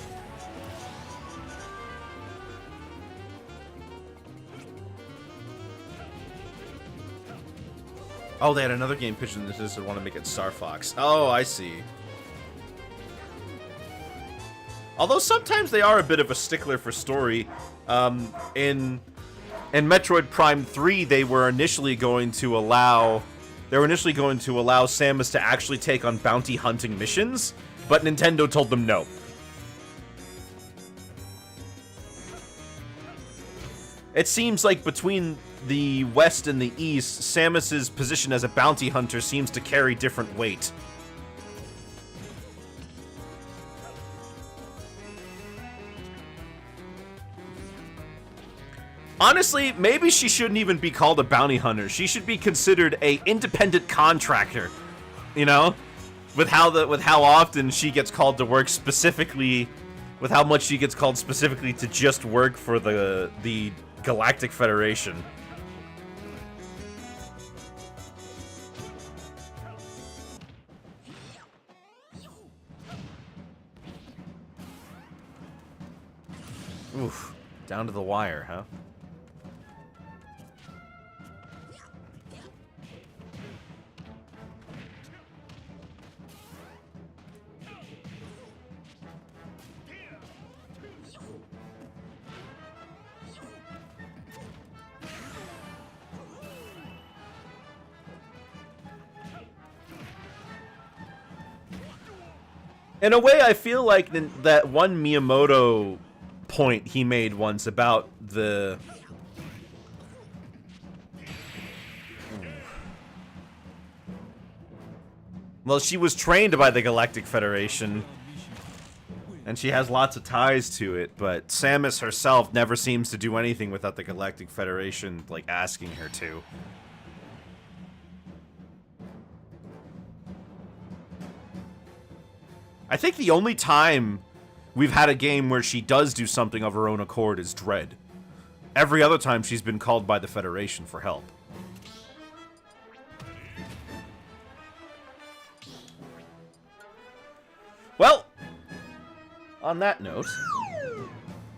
Oh, they had another game pitched in this and want to make it Star Fox. Oh, I see. Although sometimes they are a bit of a stickler for story. In Metroid Prime 3, they were initially going to allow Samus to actually take on bounty hunting missions, but Nintendo told them no. It seems like between the West and the East, Samus's position as a bounty hunter seems to carry different weight. Honestly, maybe she shouldn't even be called a bounty hunter. She should be considered a independent contractor. You know? With how often she gets called to work specifically, with how much she gets called specifically to just work for the Galactic Federation. Oof. Down to the wire, huh? In a way, I feel like that one Miyamoto point he made once about the... Well, she was trained by the Galactic Federation, and she has lots of ties to it, but Samus herself never seems to do anything without the Galactic Federation, like, asking her to. I think the only time we've had a game where she does do something of her own accord is Dread. Every other time she's been called by the Federation for help. Well, on that note,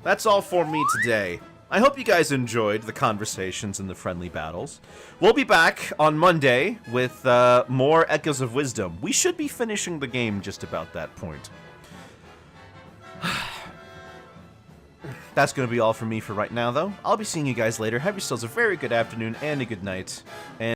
that's all for me today. I hope you guys enjoyed the conversations and the friendly battles. We'll be back on Monday with more Echoes of Wisdom. We should be finishing the game just about that point. That's going to be all for me for right now, though. I'll be seeing you guys later. Have yourselves a very good afternoon and a good night. And